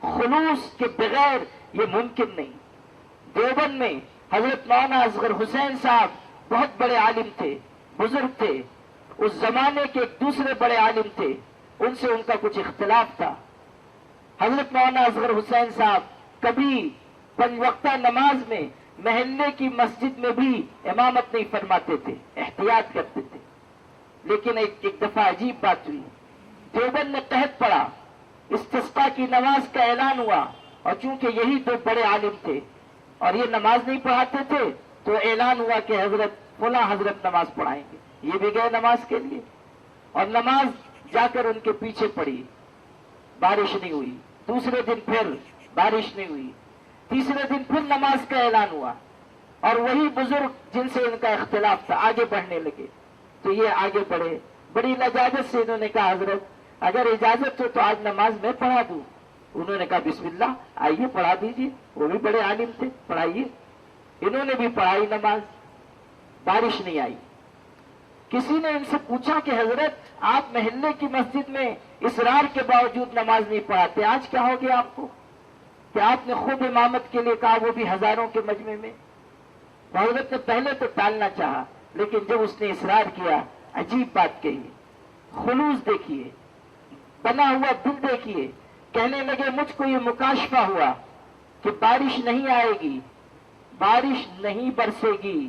خلوص کے بغیر یہ ممکن نہیں. دیوبند میں حضرت مولانا اصغر حسین صاحب بہت بڑے عالم تھے، بزرگ تھے. اس زمانے کے ایک دوسرے بڑے عالم تھے، ان سے ان کا کچھ اختلاف تھا. حضرت مولانا اصغر حسین صاحب کبھی پنج وقتہ نماز میں محلے کی مسجد میں بھی امامت نہیں فرماتے تھے، احتیاط کرتے تھے. لیکن ایک دفعہ عجیب بات ہوئی، دیوبند میں قحط پڑا، استسقاء کی نماز کا اعلان ہوا، اور چونکہ یہی دو بڑے عالم تھے اور یہ نماز نہیں پڑھاتے تھے تو اعلان ہوا کہ حضرت فلاں حضرت نماز پڑھائیں گے. یہ بھی گئے نماز کے لیے، اور نماز جا کر ان کے پیچھے پڑی. بارش نہیں ہوئی. دوسرے دن پھر بارش نہیں ہوئی. تیسرے دن پھر نماز کا اعلان ہوا، اور وہی بزرگ جن سے ان کا اختلاف تھا آگے بڑھنے لگے. تو یہ آگے بڑھے، بڑی لجاجت سے انہوں نے کہا حضرت اگر اجازت ہو تو آج نماز میں پڑھا دوں. انہوں نے کہا بسم اللہ، آئیے پڑھا دیجیے. وہ بھی بڑے عالم تھے، پڑھائیے. انہوں نے بھی پڑھائی نماز. بارش نہیں آئی. کسی نے ان سے پوچھا کہ حضرت آپ محلے کی مسجد میں اصرار کے باوجود نماز نہیں پڑھاتے، آج کیا ہو گیا آپ کو کہ آپ نے خود امامت کے لیے کہا، وہ بھی ہزاروں کے مجمع میں. حضرت نے پہلے تو ٹالنا چاہا، لیکن جب اس نے اصرار کیا، عجیب بات کہی. خلوص دیکھیے، بنا ہوا دل دیکھیے. کہنے لگے مجھ کو یہ مکاشفہ ہوا کہ بارش نہیں آئے گی، بارش نہیں برسے گی.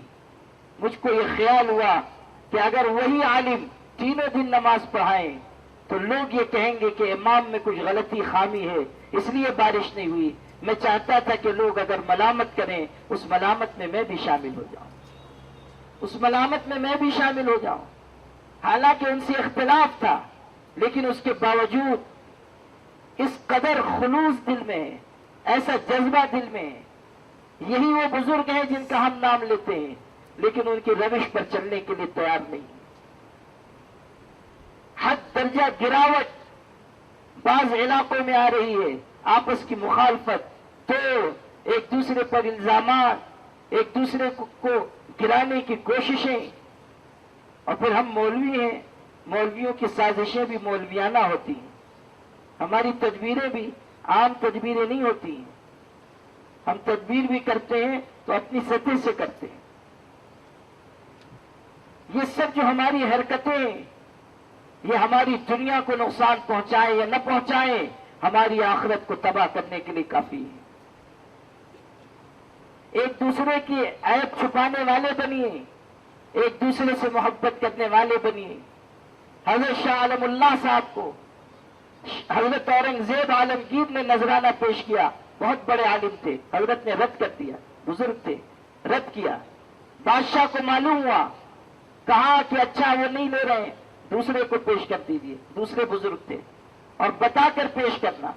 مجھ کو یہ خیال ہوا کہ اگر وہی عالم تینوں دن نماز پڑھائیں تو لوگ یہ کہیں گے کہ امام میں کچھ غلطی خامی ہے، اس لیے بارش نہیں ہوئی. میں چاہتا تھا کہ لوگ اگر ملامت کریں اس ملامت میں میں بھی شامل ہو جاؤں، اس ملامت میں میں بھی شامل ہو جاؤں. حالانکہ ان سے اختلاف تھا، لیکن اس کے باوجود اس قدر خلوص دل میں ہے، ایسا جذبہ دل میں ہے. یہی وہ بزرگ ہیں جن کا ہم نام لیتے ہیں، لیکن ان کی روش پر چلنے کے لیے تیار نہیں. حد درجہ گراوٹ بعض علاقوں میں آ رہی ہے، آپس کی مخالفت، تو ایک دوسرے پر الزامات، ایک دوسرے کو گرانے کی کوششیں. اور پھر ہم مولوی ہیں، مولویوں کی سازشیں بھی مولویانہ ہوتی ہیں. ہماری تدبیریں بھی عام تدبیریں نہیں ہوتی ہیں. ہم تدبیر بھی کرتے ہیں تو اپنی سطح سے کرتے ہیں. یہ سب جو ہماری حرکتیں ہیں، یہ ہماری دنیا کو نقصان پہنچائے یا نہ پہنچائے، ہماری آخرت کو تباہ کرنے کے لیے کافی ہے. ایک دوسرے کی عیب چھپانے والے بنیے، ایک دوسرے سے محبت کرنے والے بنیے. حضرت شاہ عالم اللہ صاحب کو حضرت اورنگزیب عالمگیر نے نذرانہ پیش کیا. بہت بڑے عالم تھے، حضرت نے رد کر دیا. بزرگ تھے، رد کیا. بادشاہ کو معلوم ہوا، کہا کہ اچھا وہ نہیں لے رہے، دوسرے کو پیش کر دیجیے. دوسرے بزرگ تھے، اور بتا کر پیش کرنا.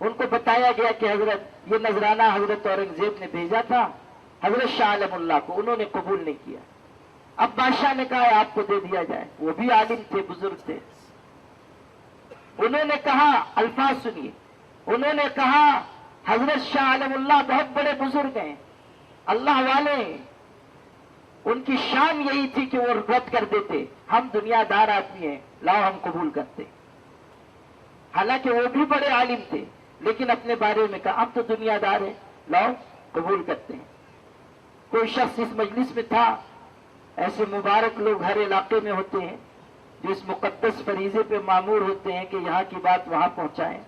ان کو بتایا گیا کہ حضرت یہ نذرانہ حضرت اورنگزیب نے بھیجا تھا حضرت شاہ عالم اللہ کو، انہوں نے قبول نہیں کیا. اب بادشاہ نے کہا آپ کو دے دیا جائے. وہ بھی عالم تھے, بزرگ تھے. انہوں نے کہا, الفاظ سنیے, انہوں نے کہا حضرت شاہ عالم اللہ بہت بڑے بزرگ ہیں, اللہ والے ہیں, ان کی شان یہی تھی کہ وہ رد کر دیتے, ہم دنیا دار آدمی ہیں, لاؤ ہم قبول کرتے. حالانکہ وہ بھی بڑے عالم تھے, لیکن اپنے بارے میں کہا ہم تو دنیا دار ہیں, لاؤ قبول کرتے ہیں. کوئی شخص اس مجلس میں تھا, ایسے مبارک لوگ ہر علاقے میں ہوتے ہیں جو اس مقدس فریضے پہ مامور ہوتے ہیں کہ یہاں کی بات وہاں پہنچائیں,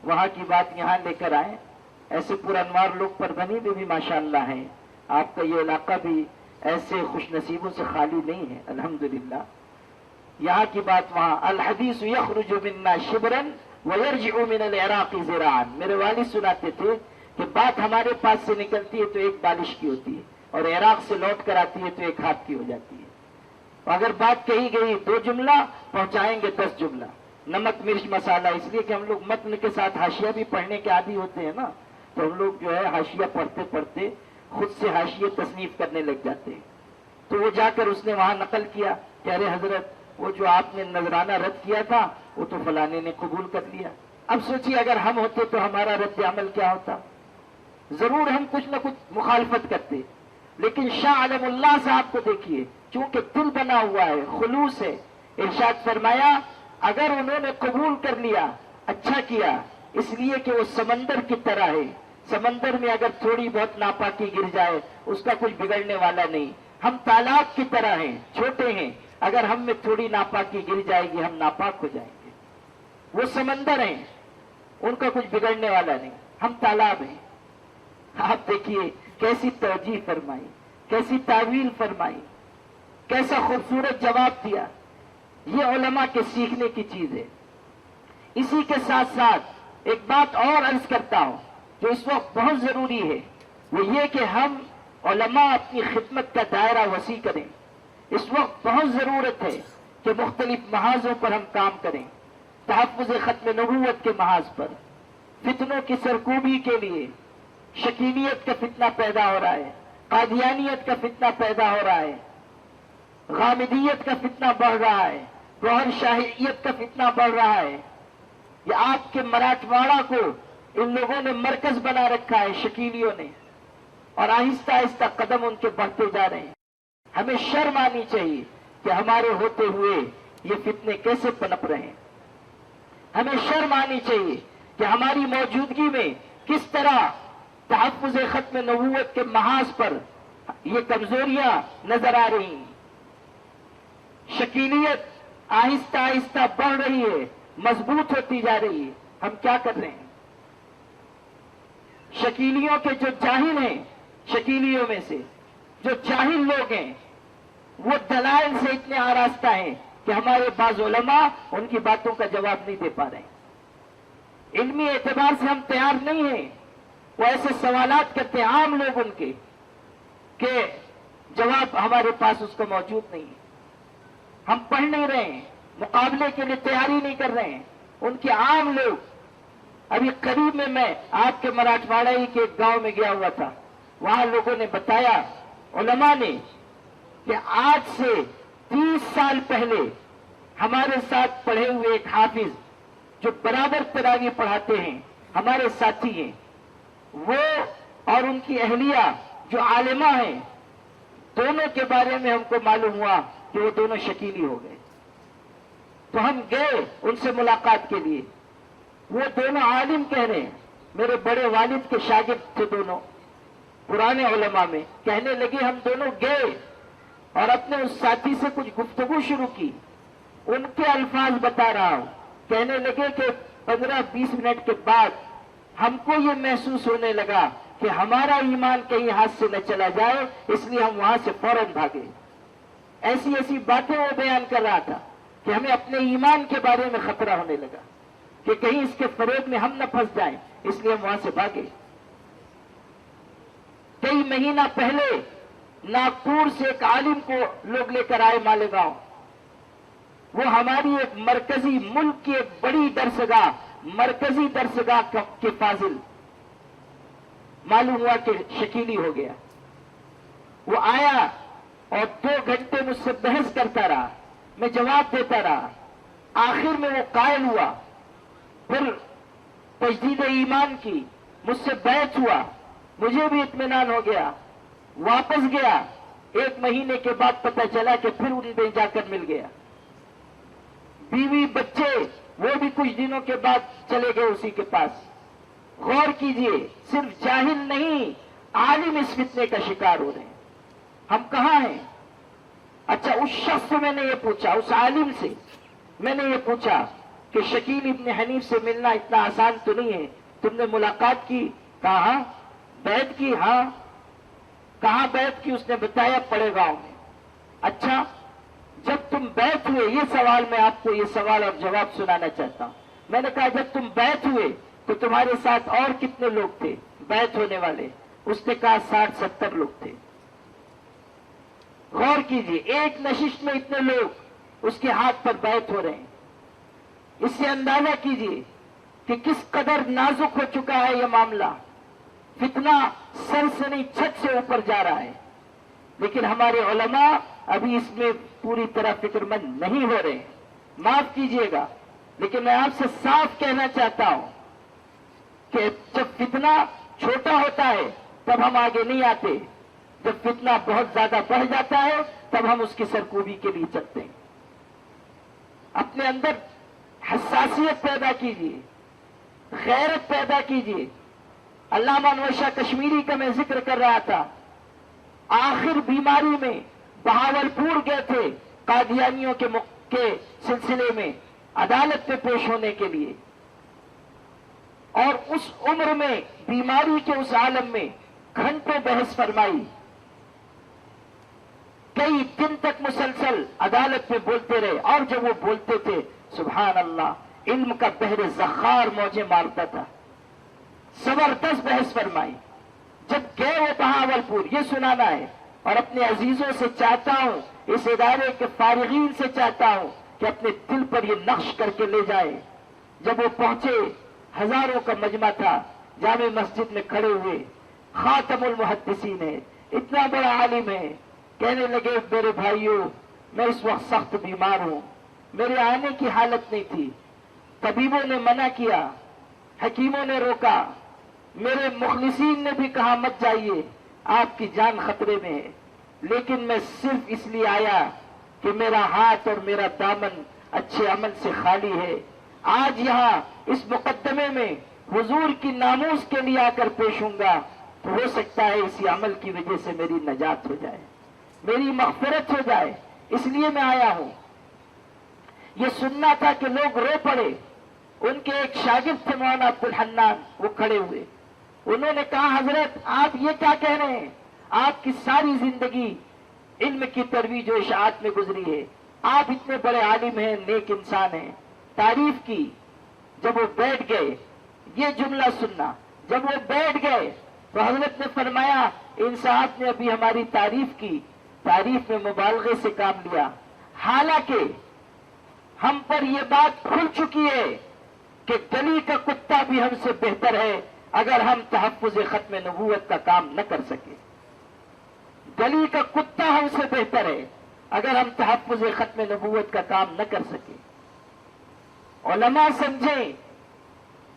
وہاں کی بات یہاں لے کر آئیں. ایسے پرانوار لوگ پربھنی میں بھی ماشاءاللہ ہیں. آپ کا یہ علاقہ بھی ایسے خوش نصیبوں سے خالی نہیں ہے الحمدللہ. یہاں کی بات وہاں. الحدیث یخرج منا شبرا ویرجع من العراق ذراعا. میرے والد سناتے تھے کہ بات ہمارے پاس سے نکلتی ہے تو ایک بالش کی ہوتی ہے, اور عراق سے لوٹ کر آتی ہے تو ایک ہاتھ کی ہو جاتی ہے. اگر بات کہی گئی 2 جملہ, پہنچائیں گے 10 جملہ. نمک مرچ مسالہ, اس لیے کہ ہم لوگ متن کے ساتھ حاشیہ بھی پڑھنے کے عادی ہوتے ہیں نا, تو ہم لوگ جو ہے حاشیہ پڑھتے پڑھتے خود سے حاشیہ تصنیف کرنے لگ جاتے ہیں. تو وہ جا کر اس نے وہاں نقل کیا کہ ارے حضرت وہ جو آپ نے نذرانہ رد کیا تھا وہ تو فلانے نے قبول کر لیا. اب سوچیے اگر ہم ہوتے تو ہمارا رد عمل کیا ہوتا. ضرور ہم کچھ نہ کچھ مخالفت کرتے, لیکن شاہ عالم اللہ صاحب کو دیکھیے, چونکہ دل بنا ہوا ہے, خلوص ہے. ارشاد فرمایا اگر انہوں نے قبول کر لیا اچھا کیا, اس لیے کہ وہ سمندر کی طرح ہے. سمندر میں اگر تھوڑی بہت ناپاکی گر جائے اس کا کچھ بگڑنے والا نہیں. ہم تالاب کی طرح ہیں, چھوٹے ہیں, اگر ہم میں تھوڑی ناپاکی گر جائے گی ہم ناپاک ہو جائیں گے. وہ سمندر ہیں, ان کا کچھ بگڑنے والا نہیں, ہم تالاب ہیں. آپ دیکھیے کیسی توجیہ فرمائی, کیسی تعویل فرمائی, کیسا خوبصورت جواب دیا. یہ علماء کے سیکھنے کی چیز ہے. اسی کے ساتھ ساتھ ایک بات اور عرض کرتا ہوں جو اس وقت بہت ضروری ہے, وہ یہ کہ ہم علماء اپنی خدمت کا دائرہ وسیع کریں. اس وقت بہت ضرورت ہے کہ مختلف محاذوں پر ہم کام کریں. تحفظ ختم نبوت کے محاذ پر, فتنوں کی سرکوبی کے لیے. شکیلیت کا فتنہ پیدا ہو رہا ہے, قادیانیت کا فتنہ پیدا ہو رہا ہے, غامدیت کا فتنہ بڑھ رہا ہے, گوہر شاہیت کا فتنہ بڑھ رہا ہے. یہ آپ کے مراٹھواڑہ کو ان لوگوں نے مرکز بنا رکھا ہے, شکیلیوں نے, اور آہستہ آہستہ قدم ان کے بڑھتے جا رہے ہیں. ہمیں شرم آنی چاہیے کہ ہمارے ہوتے ہوئے یہ فتنے کیسے پنپ رہے ہیں. ہمیں شرم آنی چاہیے کہ ہماری موجودگی میں کس طرح تحفظ ختم نبوت کے محاذ پر یہ کمزوریاں نظر آ رہی ہیں. شکیلیت آہستہ آہستہ بڑھ رہی ہے, مضبوط ہوتی جا رہی ہے. ہم کیا کر رہے ہیں؟ شکیلیوں کے جو جاہل ہیں, شکیلیوں میں سے جو جاہل لوگ ہیں, وہ دلائل سے اتنے آراستہ ہیں کہ ہمارے بعض علماء ان کی باتوں کا جواب نہیں دے پا رہے ہیں. علمی اعتبار سے ہم تیار نہیں ہیں. وہ ایسے سوالات کرتے ہیں عام لوگ ان کے کہ جواب ہمارے پاس اس کا موجود نہیں ہے. ہم پڑھ نہیں رہے ہیں, مقابلے کے لیے تیاری نہیں کر رہے ہیں. ان کے عام لوگ, ابھی قریب میں آپ کے مراٹھواڑہ ہی کے ایک گاؤں میں گیا ہوا تھا, وہاں لوگوں نے بتایا, علماء نے, کہ آج سے 30 سال پہلے ہمارے ساتھ پڑھے ہوئے ایک حافظ جو برابر تراویح پڑھاتے ہیں, ہمارے ساتھی ہیں, وہ اور ان کی اہلیہ جو عالمہ ہیں, دونوں کے بارے میں ہم کو معلوم ہوا کہ وہ دونوں شکیلی ہو گئے. تو ہم گئے ان سے ملاقات کے لیے. وہ دونوں عالم کہہ رہے ہیں, میرے بڑے والد کے شاگرد تھے دونوں, پرانے علماء میں. کہنے لگے ہم دونوں گئے اور اپنے اس ساتھی سے کچھ گفتگو شروع کی. ان کے الفاظ بتا رہا ہوں. کہنے لگے کہ 15-20 منٹ کے بعد ہم کو یہ محسوس ہونے لگا کہ ہمارا ایمان کہیں ہاتھ سے نہ چلا جائے, اس لیے ہم وہاں سے فوراً بھاگے. ایسی ایسی باتیں وہ بیان کر رہا تھا کہ ہمیں اپنے ایمان کے بارے میں خطرہ ہونے لگا کہ کہیں اس کے فریب میں ہم نہ پھنس جائیں, اس لیے ہم وہاں سے بھاگے. کئی مہینہ پہلے ناگپور سے ایک عالم کو لوگ لے کر آئے مالیگاؤں. وہ ہماری ایک مرکزی ملک کی ایک بڑی درسگاہ, مرکزی درسگاہ کے فاضل, معلوم ہوا کہ شکیلی ہو گیا. وہ آیا اور 2 گھنٹے مجھ سے بحث کرتا رہا، میں جواب دیتا رہا، آخر میں وہ قائل ہوا، پھر تجدید ایمان کی، مجھ سے بیعت ہوا، مجھے بھی اطمینان ہو گیا، واپس گیا، 1 مہینے کے بعد پتہ چلا کہ پھر ان میں جا کر مل گیا، بیوی بچے وہ بھی کچھ دنوں کے بعد چلے گئے اسی کے پاس۔ غور کیجئے، صرف جاہل نہیں، عالم اس فتنے کا شکار ہو رہے ہیں۔ ہم کہاں ہیں؟ اچھا، اس شخص سے میں نے یہ پوچھا، اس عالم سے میں نے یہ پوچھا کہ شکیل ابن حنیف سے ملنا اتنا آسان تو نہیں ہے، تم نے ملاقات کی؟ کہاں؟ بیعت کی؟ ہاں۔ کہاں بیعت کی؟ اس نے بتایا، پڑے گاؤں میں۔ اچھا، جب تم بیعت ہوئے، یہ سوال میں آپ کو یہ سوال اور جواب سنانا چاہتا ہوں۔ میں نے کہا جب تم بیعت ہوئے تو تمہارے ساتھ اور کتنے لوگ تھے بیعت ہونے والے؟ اس نے کہا 60-70 لوگ تھے۔ غور کیجئے، ایک نشست میں اتنے لوگ اس کے ہاتھ پر بیعت ہو رہے ہیں۔ اس سے اندازہ کیجئے کہ کس قدر نازک ہو چکا ہے یہ معاملہ، فتنہ سنسنی چھت سے اوپر جا رہا ہے، لیکن ہمارے علماء ابھی اس میں پوری طرح فکر مند نہیں ہو رہے ہیں۔ معاف کیجئے گا، لیکن میں آپ سے صاف کہنا چاہتا ہوں کہ جب فتنہ چھوٹا ہوتا ہے تب ہم آگے نہیں آتے، جب فتنہ بہت زیادہ بڑھ جاتا ہے تب ہم اس کی سرکوبی کے لیے چلتے ہیں۔ اپنے اندر حساسیت پیدا کیجیے، غیرت پیدا کیجیے۔ علامہ انور شاہ کشمیری کا میں ذکر کر رہا تھا، آخر بیماری میں بہاولپور گئے تھے قادیانیوں کے سلسلے میں عدالت میں پیش ہونے کے لیے، اور اس عمر میں بیماری کے اس عالم میں گھنٹوں بحث فرمائی، کئی دن تک مسلسل عدالت میں بولتے رہے، اور جب وہ بولتے تھے سبحان اللہ، علم کا بحر زخار موجیں مارتا تھا۔ زبردست بحث فرمائی۔ جب گئے وہ بہاولپور، یہ سنانا ہے، اور اپنے عزیزوں سے چاہتا ہوں، اس ادارے کے فارغین سے چاہتا ہوں کہ اپنے دل پر یہ نقش کر کے لے جائے۔ جب وہ پہنچے، ہزاروں کا مجمع تھا، جامع مسجد میں کھڑے ہوئے، خاتم المحدثین ہے، اتنا بڑا عالم ہے، کہنے لگے میرے بھائیوں، میں اس وقت سخت بیمار ہوں، میرے آنے کی حالت نہیں تھی، طبیبوں نے منع کیا، حکیموں نے روکا، میرے مخلصین نے بھی کہا مت جائیے، آپ کی جان خطرے میں ہے، لیکن میں صرف اس لیے آیا کہ میرا ہاتھ اور میرا دامن اچھے عمل سے خالی ہے، آج یہاں اس مقدمے میں حضور کی ناموس کے لیے آ کر پیش ہوں گا، تو ہو سکتا ہے اسی عمل کی وجہ سے میری نجات ہو جائے، میری مغفرت ہو جائے، اس لیے میں آیا ہوں۔ یہ سننا تھا کہ لوگ رو پڑے۔ ان کے ایک شاگرد تھے مولانا عبد الحنان، وہ کھڑے ہوئے، انہوں نے کہا حضرت آپ یہ کیا کہہ رہے ہیں؟ آپ کی ساری زندگی علم کی ترویج و اشاعت میں گزری ہے، آپ اتنے بڑے عالم ہیں، نیک انسان ہیں، تعریف کی۔ جب وہ بیٹھ گئے، یہ جملہ سننا، جب وہ بیٹھ گئے تو حضرت نے فرمایا ان صاحب نے ابھی ہماری تعریف کی، تعریف میں مبالغے سے کام لیا، حالانکہ ہم پر یہ بات کھل چکی ہے کہ گلی کا کتا بھی ہم سے بہتر ہے اگر ہم تحفظ ختم نبوت کا کام نہ کر سکے۔ گلی کا کتا ہم سے بہتر ہے اگر ہم تحفظ ختم نبوت کا کام نہ کر سکے۔ علماء سمجھیں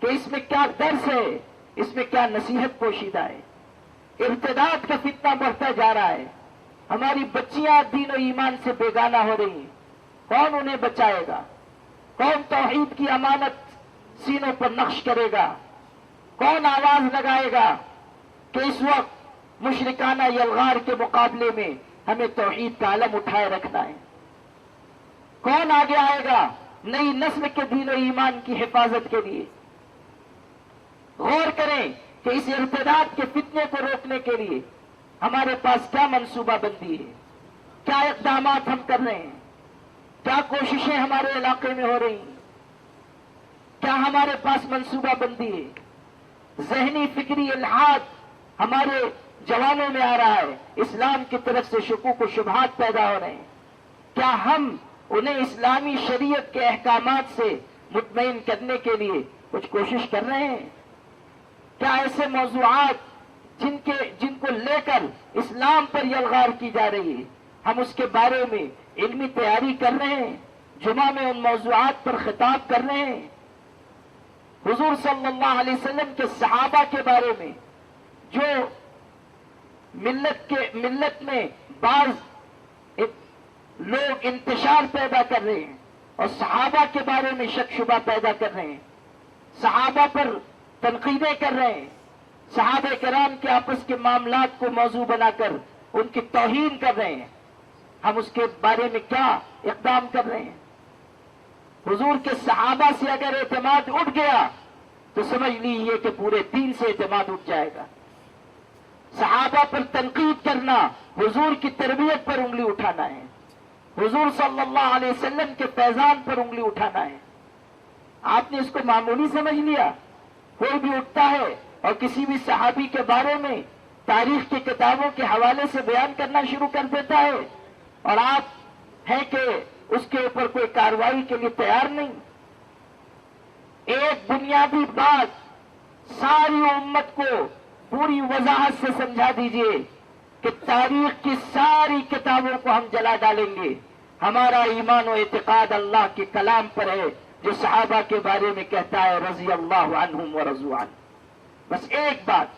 کہ اس میں کیا درس ہے، اس میں کیا نصیحت پوشیدہ ہے۔ ارتداد کا فتنہ بڑھتا جا رہا ہے، ہماری بچیاں دین و ایمان سے بیگانہ ہو رہی ہیں، کون انہیں بچائے گا؟ کون توحید کی امانت سینوں پر نقش کرے گا؟ کون آواز لگائے گا کہ اس وقت مشرکانہ یلغار کے مقابلے میں ہمیں توحید کا علم اٹھائے رکھنا ہے؟ کون آگے آئے گا نئی نسل کے دین و ایمان کی حفاظت کے لیے؟ غور کریں کہ اس ارتداد کے فتنے کو روکنے کے لیے ہمارے پاس کیا منصوبہ بندی ہے، کیا اقدامات ہم کر رہے ہیں، کیا کوششیں ہمارے علاقے میں ہو رہی ہیں، کیا ہمارے پاس منصوبہ بندی ہے؟ ذہنی فکری الحاد ہمارے جوانوں میں آ رہا ہے، اسلام کی طرف سے شکوک و شبہات پیدا ہو رہے ہیں، کیا ہم انہیں اسلامی شریعت کے احکامات سے مطمئن کرنے کے لیے کچھ کوشش کر رہے ہیں؟ کیا ایسے موضوعات جن کو لے کر اسلام پر یلغار کی جا رہی ہے، ہم اس کے بارے میں علمی تیاری کر رہے ہیں، جمعہ میں ان موضوعات پر خطاب کر رہے ہیں۔ حضور صلی اللہ علیہ وسلم کے صحابہ کے بارے میں جو ملت میں بعض لوگ انتشار پیدا کر رہے ہیں اور صحابہ کے بارے میں شک شبہ پیدا کر رہے ہیں، صحابہ پر تنقیدیں کر رہے ہیں، صحابہ کرام کے آپس کے معاملات کو موضوع بنا کر ان کی توہین کر رہے ہیں، ہم اس کے بارے میں کیا اقدام کر رہے ہیں؟ حضور کے صحابہ سے اگر اعتماد اٹھ گیا تو سمجھ لیجیے کہ پورے دین سے اعتماد اٹھ جائے گا۔ صحابہ پر تنقید کرنا حضور کی تربیت پر انگلی اٹھانا ہے، حضور صلی اللہ علیہ وسلم کے فیضان پر انگلی اٹھانا ہے۔ آپ نے اس کو معمولی سمجھ لیا؟ کوئی بھی اٹھتا ہے اور کسی بھی صحابی کے بارے میں تاریخ کی کتابوں کے حوالے سے بیان کرنا شروع کر دیتا ہے اور آپ ہیں کہ اس کے اوپر کوئی کارروائی کے لیے تیار نہیں۔ ایک بنیادی بات ساری امت کو پوری وضاحت سے سمجھا دیجئے کہ تاریخ کی ساری کتابوں کو ہم جلا ڈالیں گے، ہمارا ایمان و اعتقاد اللہ کے کلام پر ہے جو صحابہ کے بارے میں کہتا ہے رضی اللہ عنہم ورضوا عنہ۔ بس ایک بات،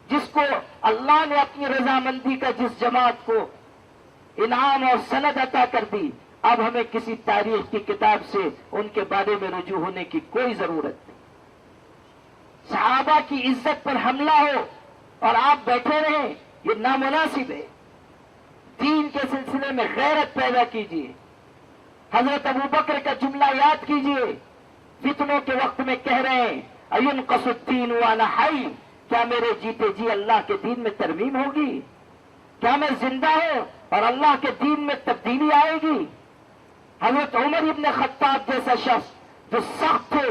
جس کو اللہ نے اپنی رضامندی کا جس جماعت کو انعام اور سند عطا کر دی، اب ہمیں کسی تاریخ کی کتاب سے ان کے بارے میں رجوع ہونے کی کوئی ضرورت نہیں۔ صحابہ کی عزت پر حملہ ہو اور آپ بیٹھے رہیں، یہ نامناسب ہے۔ دین کے سلسلے میں غیرت پیدا کیجیے۔ حضرت ابوبکر کا جملہ یاد کیجیے، فتنوں کے وقت میں کہہ رہے ہیں اَيُنْقَصُ الدِّينُ وَأَنَا حَيٌّ، کیا میرے جیتے جی اللہ کے دین میں ترمیم ہوگی؟ کیا میں زندہ ہوں اور اللہ کے دین میں تبدیلی آئے گی؟ حضرت عمر ابن خطاب جیسا شخص جو سخت تھے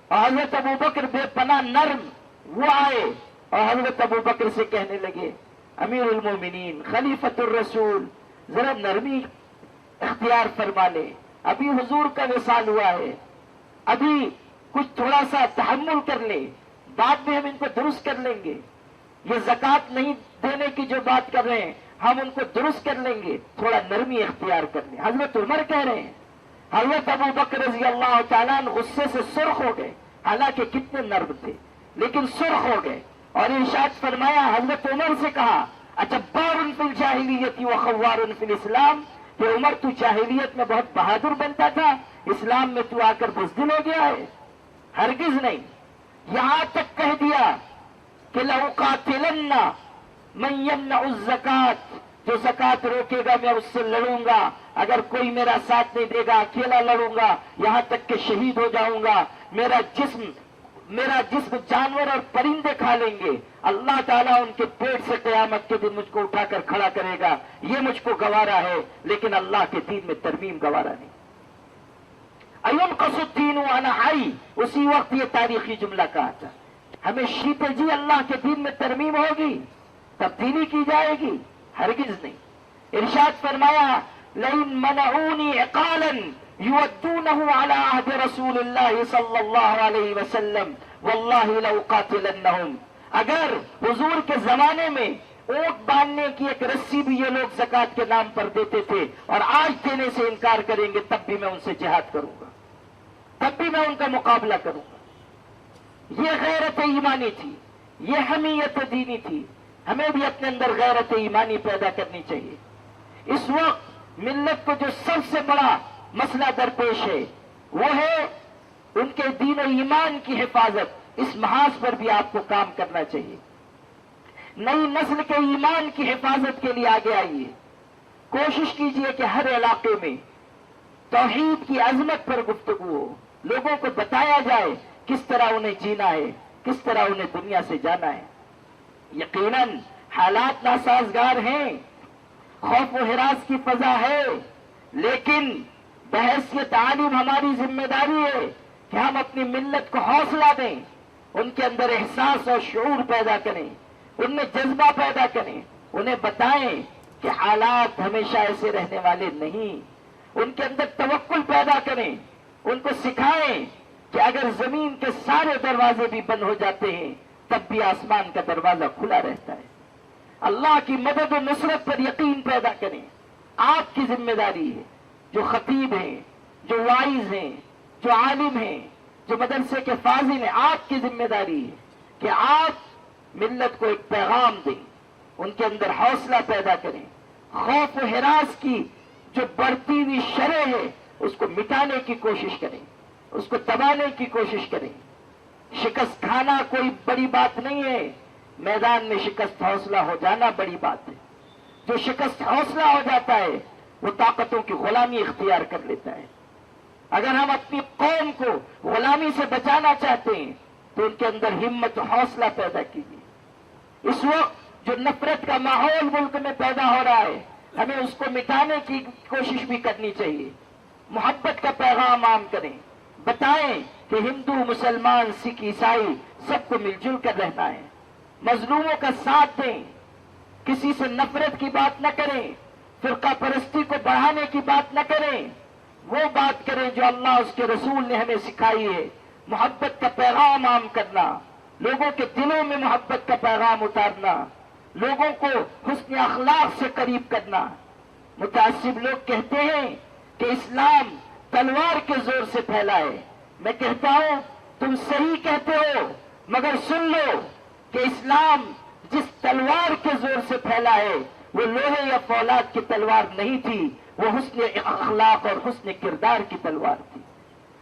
اور حضرت ابوبکر بے پناہ نرم، وہ آئے اور حضرت ابوبکر سے کہنے لگے امیر المومنین خلیفۃ الرسول، ذرا نرمی اختیار فرما لے، ابھی حضور کا وصال ہوا ہے، ابھی کچھ تھوڑا سا تحمل کر لے، بعد میں ہم ان کو درست کر لیں گے۔ یہ زکوٰۃ نہیں دینے کی جو بات کر رہے ہیں ہم ان کو درست کر لیں گے، تھوڑا نرمی اختیار کر لیں۔ حضرت عمر کہہ رہے ہیں، حضرت ابوبکر رضی اللہ تعالیٰ عنہ غصے سے سرخ ہو گئے، حالانکہ کتنے نرم تھے لیکن سرخ ہو گئے اور ارشاد فرمایا، حضرت عمر سے کہا اجبار فی الجاہلیت وخوار فی الاسلام، کہ عمر تو جاہلیت میں بہت بہادر بنتا تھا، اسلام میں تو آ کر بزدل ہو گیا ہے؟ ہرگز نہیں۔ یہاں تک کہہ دیا کہ لَأُقَاتِلَنَّ مَن يَمْنَعُ الزَّكَاةَ، جو زکوٰۃ روکے گا میں اس سے لڑوں گا، اگر کوئی میرا ساتھ نہیں دے گا اکیلا لڑوں گا، یہاں تک کہ شہید ہو جاؤں گا، میرا جسم جانور اور پرندے کھا لیں گے، اللہ تعالیٰ ان کے پیٹ سے قیامت کے دن مجھ کو اٹھا کر کھڑا کرے گا، یہ مجھ کو گوارا ہے لیکن اللہ کے دین میں ترمیم گوارا نہیں۔ اَيُنْقَصُ الدِّينُ وَأَنَا حَيٌّ، اسی وقت یہ تاریخی جملہ کہا تھا، ہمیں شیتے جی اللہ کے دین میں ترمیم ہوگی، تبدیلی کی جائے گی؟ ہرگز نہیں۔ ارشاد فرمایا لَإِن مَنَعُونِي عِقَالًا يُوَدُّونَهُ عَلَى عَهْدِ رَسُولِ اللَّهِ صلی اللہ علیہ وسلم وَاللَّهِ لَأُقَاتِلَنَّهُمْ، اگر حضور کے زمانے میں اونٹ باندھنے کی ایک رسی بھی یہ لوگ زکوٰۃ کے نام پر دیتے تھے اور آج دینے سے انکار کریں گے، تب بھی میں ان سے جہاد کروں گا، تب بھی میں ان کا مقابلہ کروں گا۔ یہ غیرت ایمانی تھی، یہ حمیت دینی تھی۔ ہمیں بھی اپنے اندر غیرت ایمانی پیدا کرنی چاہیے۔ اس وقت ملت کو جو سب سے بڑا مسئلہ درپیش ہے وہ ہے ان کے دین و ایمان کی حفاظت۔ اس محاذ پر بھی آپ کو کام کرنا چاہیے۔ نئی نسل کے ایمان کی حفاظت کے لیے آگے آئیے، کوشش کیجئے کہ ہر علاقے میں توحید کی عظمت پر گفتگو ہو، لوگوں کو بتایا جائے کس طرح انہیں جینا ہے، کس طرح انہیں دنیا سے جانا ہے۔ یقیناً حالات ناسازگار ہیں، خوف و ہراس کی فضا ہے، لیکن بحیثیت عالم ہماری ذمہ داری ہے کہ ہم اپنی ملت کو حوصلہ دیں، ان کے اندر احساس اور شعور پیدا کریں، ان میں جذبہ پیدا کریں، انہیں بتائیں کہ حالات ہمیشہ ایسے رہنے والے نہیں، ان کے اندر توکل پیدا کریں، ان کو سکھائیں کہ اگر زمین کے سارے دروازے بھی بند ہو جاتے ہیں تب بھی آسمان کا دروازہ کھلا رہتا ہے۔ اللہ کی مدد و نصرت پر یقین پیدا کریں. آپ کی ذمہ داری ہے، جو خطیب ہیں، جو وائز ہیں، جو عالم ہیں، جو مدرسے کے فاضل ہیں، آپ کی ذمہ داری ہے کہ آپ ملت کو ایک پیغام دیں، ان کے اندر حوصلہ پیدا کریں. خوف و ہراس کی جو بڑھتی ہوئی شرح ہے اس کو مٹانے کی کوشش کریں، اس کو دبانے کی کوشش کریں. شکست کھانا کوئی بڑی بات نہیں ہے، میدان میں شکست حوصلہ ہو جانا بڑی بات ہے. جو شکست حوصلہ ہو جاتا ہے وہ طاقتوں کی غلامی اختیار کر لیتا ہے. اگر ہم اپنی قوم کو غلامی سے بچانا چاہتے ہیں تو ان کے اندر ہمت و حوصلہ پیدا کیجیے. اس وقت جو نفرت کا ماحول ملک میں پیدا ہو رہا ہے ہمیں اس کو مٹانے کی کوشش بھی کرنی چاہیے. محبت کا پیغام عام کریں، بتائیں کہ ہندو، مسلمان، سکھ، عیسائی سب کو مل جل کر رہنا ہے. مظلوموں کا ساتھ دیں، کسی سے نفرت کی بات نہ کریں، فرقہ پرستی کو بڑھانے کی بات نہ کریں. وہ بات کریں جو اللہ اس کے رسول نے ہمیں سکھائی ہے. محبت کا پیغام عام کرنا، لوگوں کے دلوں میں محبت کا پیغام اتارنا، لوگوں کو حسن اخلاق سے قریب کرنا. متعصب لوگ کہتے ہیں کہ اسلام تلوار کے زور سے پھیلا ہے. میں کہتا ہوں تم صحیح کہتے ہو، مگر سن لو کہ اسلام جس تلوار کے زور سے پھیلا ہے وہ لوہے یا فولاد کی تلوار نہیں تھی، وہ حسن اخلاق اور حسن کردار کی تلوار تھی.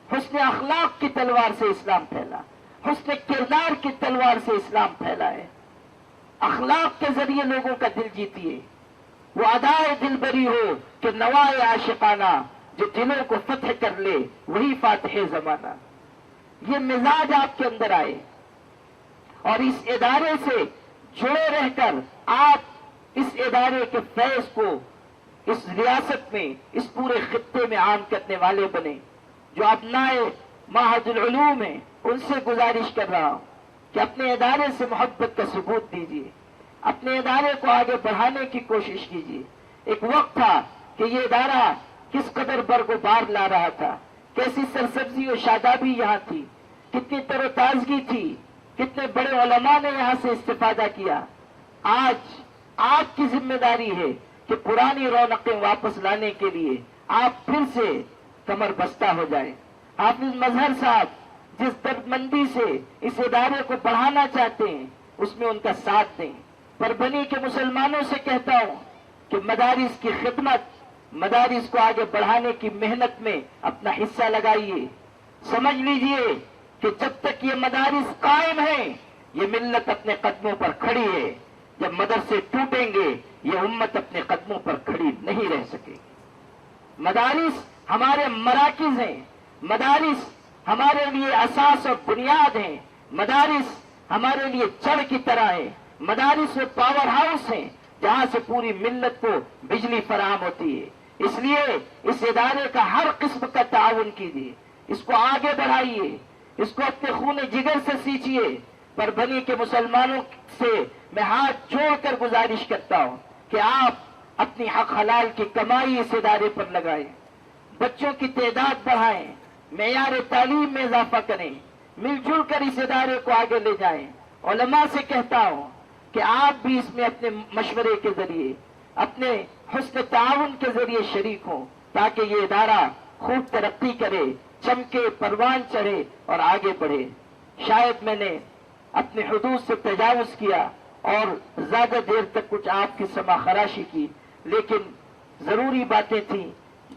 حسن اخلاق کی تلوار سے اسلام پھیلا، حسن کردار کی تلوار سے اسلام پھیلا ہے. اخلاق کے ذریعے لوگوں کا دل جیتیے. وہ ادائے دل بری ہو کہ نوائے عاشقانہ، جو دلوں کو فتح کر لے وہی فاتح زمانہ. یہ مزاج آپ کے اندر آئے اور اس ادارے سے جڑے رہ کر آپ اس ادارے کے فیض کو اس ریاست میں، اس پورے خطے میں عام کرنے والے بنے. جو ابنائے معہد العلوم ہیں ان سے گزارش کر رہا ہوں کہ اپنے ادارے سے محبت کا ثبوت دیجیے، اپنے ادارے کو آگے بڑھانے کی کوشش کیجیے. ایک وقت تھا کہ یہ ادارہ کس قدر برگ و بار لا رہا تھا، کیسی سرسبزی و شادابی یہاں تھی، کتنی تر و تازگی تھی، کتنے بڑے علماء نے یہاں سے استفادہ کیا. آج آپ کی ذمہ داری ہے کہ پرانی رونقیں واپس لانے کے لیے آپ پھر سے کمر بستہ ہو جائیں. حافظ مظہر صاحب جس دردمندی سے اس ادارے کو بڑھانا چاہتے ہیں اس میں ان کا ساتھ دیں. پربھنی کے مسلمانوں سے کہتا ہوں کہ مدارس کی خدمت، مدارس کو آگے بڑھانے کی محنت میں اپنا حصہ لگائیے. سمجھ لیجئے کہ جب تک یہ مدارس قائم ہیں یہ ملت اپنے قدموں پر کھڑی ہے. جب مدرسے ٹوٹیں گے یہ امت اپنے قدموں پر کھڑی نہیں رہ سکے گی. مدارس ہمارے مراکز ہیں، مدارس ہمارے لیے اساس اور بنیاد ہیں، مدارس ہمارے لیے جڑ کی طرح ہیں. مدارس وہ پاور ہاؤس ہیں جہاں سے پوری ملت کو بجلی فراہم ہوتی ہے. اس لیے اس ادارے کا ہر قسم کا تعاون کیجیے، اس کو آگے بڑھائیے، اس کو اپنے خون جگر سے سینچیے. پربھنی کے مسلمانوں سے میں ہاتھ جوڑ کر گزارش کرتا ہوں کہ آپ اپنی حق حلال کی کمائی اس ادارے پر لگائیں، بچوں کی تعداد بڑھائیں، معیار تعلیم میں اضافہ کریں، مل جل کر اس ادارے کو آگے لے جائیں. علماء سے کہتا ہوں کہ آپ بھی اس میں اپنے مشورے کے ذریعے، اپنے حسن تعاون کے ذریعے شریک ہوں تاکہ یہ ادارہ خوب ترقی کرے، چمکے، پروان چڑھے اور آگے بڑھے. شاید میں نے اپنے حدود سے تجاوز کیا اور زیادہ دیر تک کچھ آپ کی سما خراشی کی، لیکن ضروری باتیں تھیں،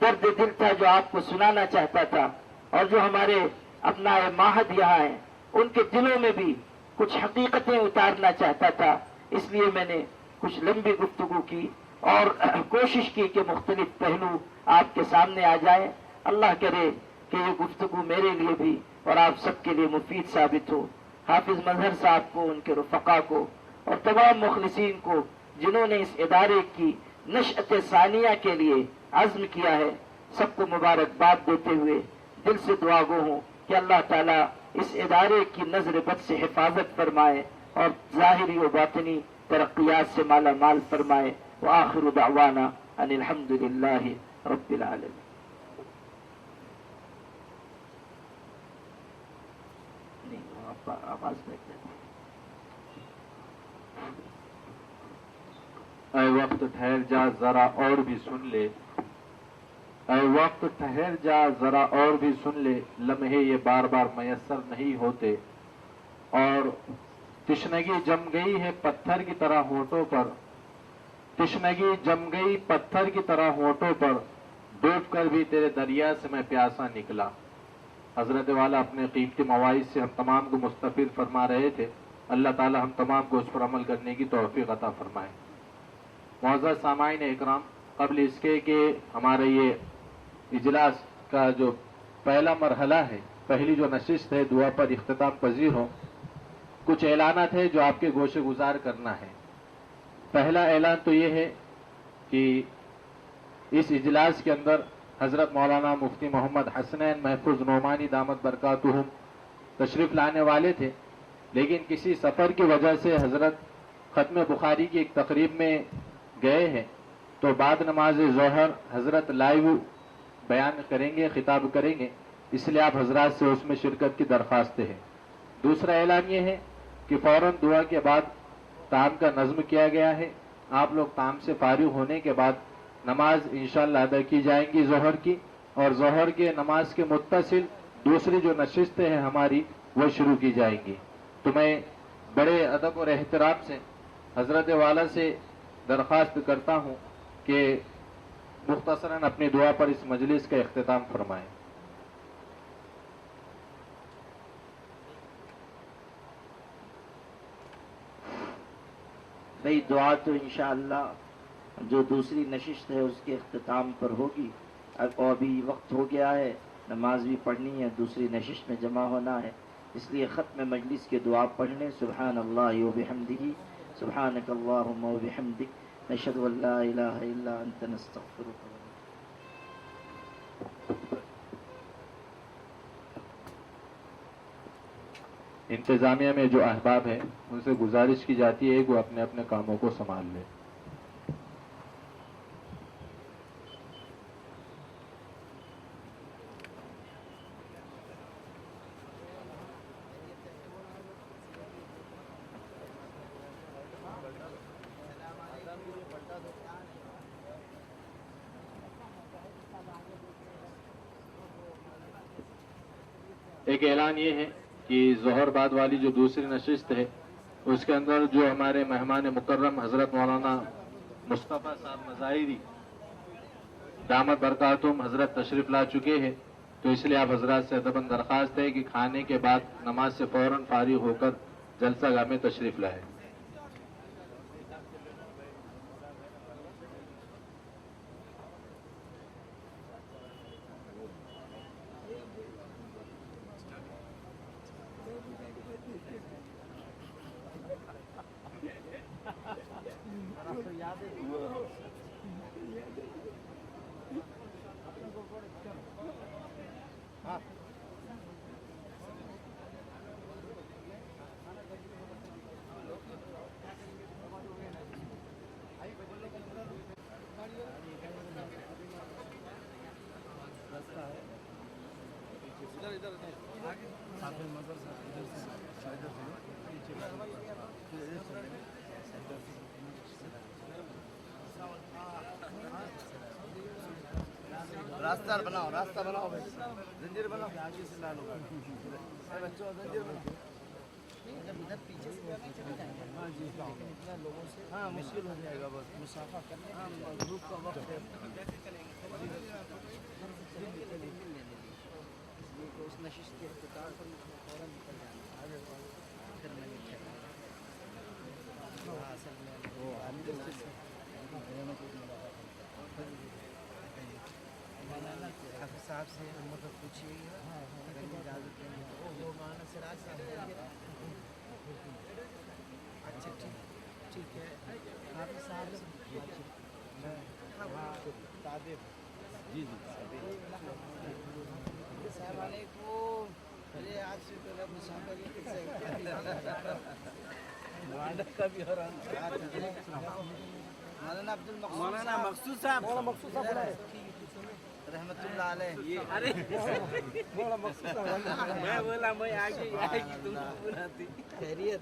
درد دل تھا جو آپ کو سنانا چاہتا تھا. اور جو ہمارے ابنائے معہد یہاں ہیں ان کے دلوں میں بھی کچھ حقیقتیں اتارنا چاہتا تھا. اس لیے میں نے کچھ لمبی گفتگو کی اور کوشش کی کہ مختلف پہلو آپ کے سامنے آ جائیں. اللہ کرے کہ یہ گفتگو میرے لیے بھی اور آپ سب کے لیے مفید ثابت ہو. حافظ مظہر صاحب کو، ان کے رفقا کو اور تمام مخلصین کو جنہوں نے اس ادارے کی نشأت ثانیہ کے لیے عزم کیا ہے، سب کو مبارکباد دیتے ہوئے دل سے دعا گو ہوں کہ اللہ تعالیٰ اس ادارے کی نظر بد سے حفاظت فرمائے اور ظاہری و باطنی ترقیات سے مالا مال فرمائے. وآخر دعوانا ان الحمد للہ رب العالمین. آواز اے وقت ٹھہر جا ذرا اور بھی سن لے، اے وقت ٹھہر جا ذرا اور بھی سن لے، لمحے یہ بار بار میسر نہیں ہوتے، اور تشنگی جم گئی ہے پتھر کی طرح ہونٹوں پر، تشنگی جم گئی پتھر کی طرح ہونٹوں پر، ڈوب کر بھی تیرے دریا سے میں پیاسا نکلا۔ حضرت والا اپنے قیمتی مواعظ سے ہم تمام کو مستفید فرما رہے تھے، اللہ تعالی ہم تمام کو اس پر عمل کرنے کی توفیق عطا فرمائے۔ معزز سامعین اکرام، قبل اس کے کہ ہمارے یہ اجلاس کا جو پہلا مرحلہ ہے، پہلی جو نشست ہے دعا پر اختتام پذیر ہو، کچھ اعلانات ہیں جو آپ کے گوشے گزار کرنا ہے۔ پہلا اعلان تو یہ ہے کہ اس اجلاس کے اندر حضرت مولانا مفتی محمد حسنین محفوظ نعمانی دامت برکاتہم تشریف لانے والے تھے، لیکن کسی سفر کی وجہ سے حضرت ختم بخاری کی ایک تقریب میں گئے ہیں، تو بعد نماز ظہر حضرت لائیو بیان کریں گے، خطاب کریں گے، اس لیے آپ حضرات سے اس میں شرکت کی درخواست ہے۔ دوسرا اعلان یہ ہے کہ فوراً دعا کے بعد تام کا نظم کیا گیا ہے، آپ لوگ تام سے فارغ ہونے کے بعد نماز انشاءاللہ ادا کی جائیں گی ظہر کی، اور ظہر کے نماز کے متصل دوسری جو نشستیں ہیں ہماری وہ شروع کی جائیں گی۔ تو میں بڑے ادب اور احترام سے حضرت والا سے درخواست کرتا ہوں کہ مختصراً اپنی دعا پر اس مجلس کا اختتام فرمائیں۔ بھئی دعا تو انشاءاللہ جو دوسری نشست ہے اس کے اختتام پر ہوگی، اب ابھی وقت ہو گیا ہے، نماز بھی پڑھنی ہے، دوسری نشست میں جمع ہونا ہے، اس لیے ختم مجلس کے دعا پڑھ لیں۔ سبحان اللہ و بحمدہ، سبحانک اللہم و بحمدک، نشہد ان لا الہ الا انت نستغفرک۔ انتظامیہ میں جو احباب ہیں ان سے گزارش کی جاتی ہے کہ وہ اپنے اپنے کاموں کو سنبھال لیں۔ ایک اعلان یہ ہے کہ ظہر بعد والی جو دوسری نشست ہے اس کے اندر جو ہمارے مہمان مکرم حضرت مولانا مصطفیٰ صاحب مظاہری دامت برکاتہم حضرت تشریف لا چکے ہیں، تو اس لیے آپ حضرات سے ادباً درخواست ہے کہ کھانے کے بعد نماز سے فوراً فارغ ہو کر جلسہ گاہ میں تشریف لائیں۔ راستہ بناؤ، راستہ بناؤ بھائی، زنجیر بناؤ، آگے سے ڈالو بچوں، زنجیر بناؤ۔ ادھر پیچھے سے ہاں جی، ہاں مشکل ہو جائے گا، بس مسافہ کرنے کا گروپ کا وقت ہے، اس نشست کے اختتام پر فوراً نکل جانا، پھر میں نے اصل میں حافظ صاحب سے مطلب پوچھیے گا، اگر اجازت دیں گے تو وہ مولانا سراج صاحب۔ اچھا ٹھیک ہے، حافظ صاحب جی السلام علیکم۔ ارے آپ سے پہلے مسافر کا بھی ہو رہا مولانا عبد المقصود، مولانا مقصود صاحب، رحمت اللہ علیہ۔ ارے میں بولا میں آگے تم بلاتی خیریت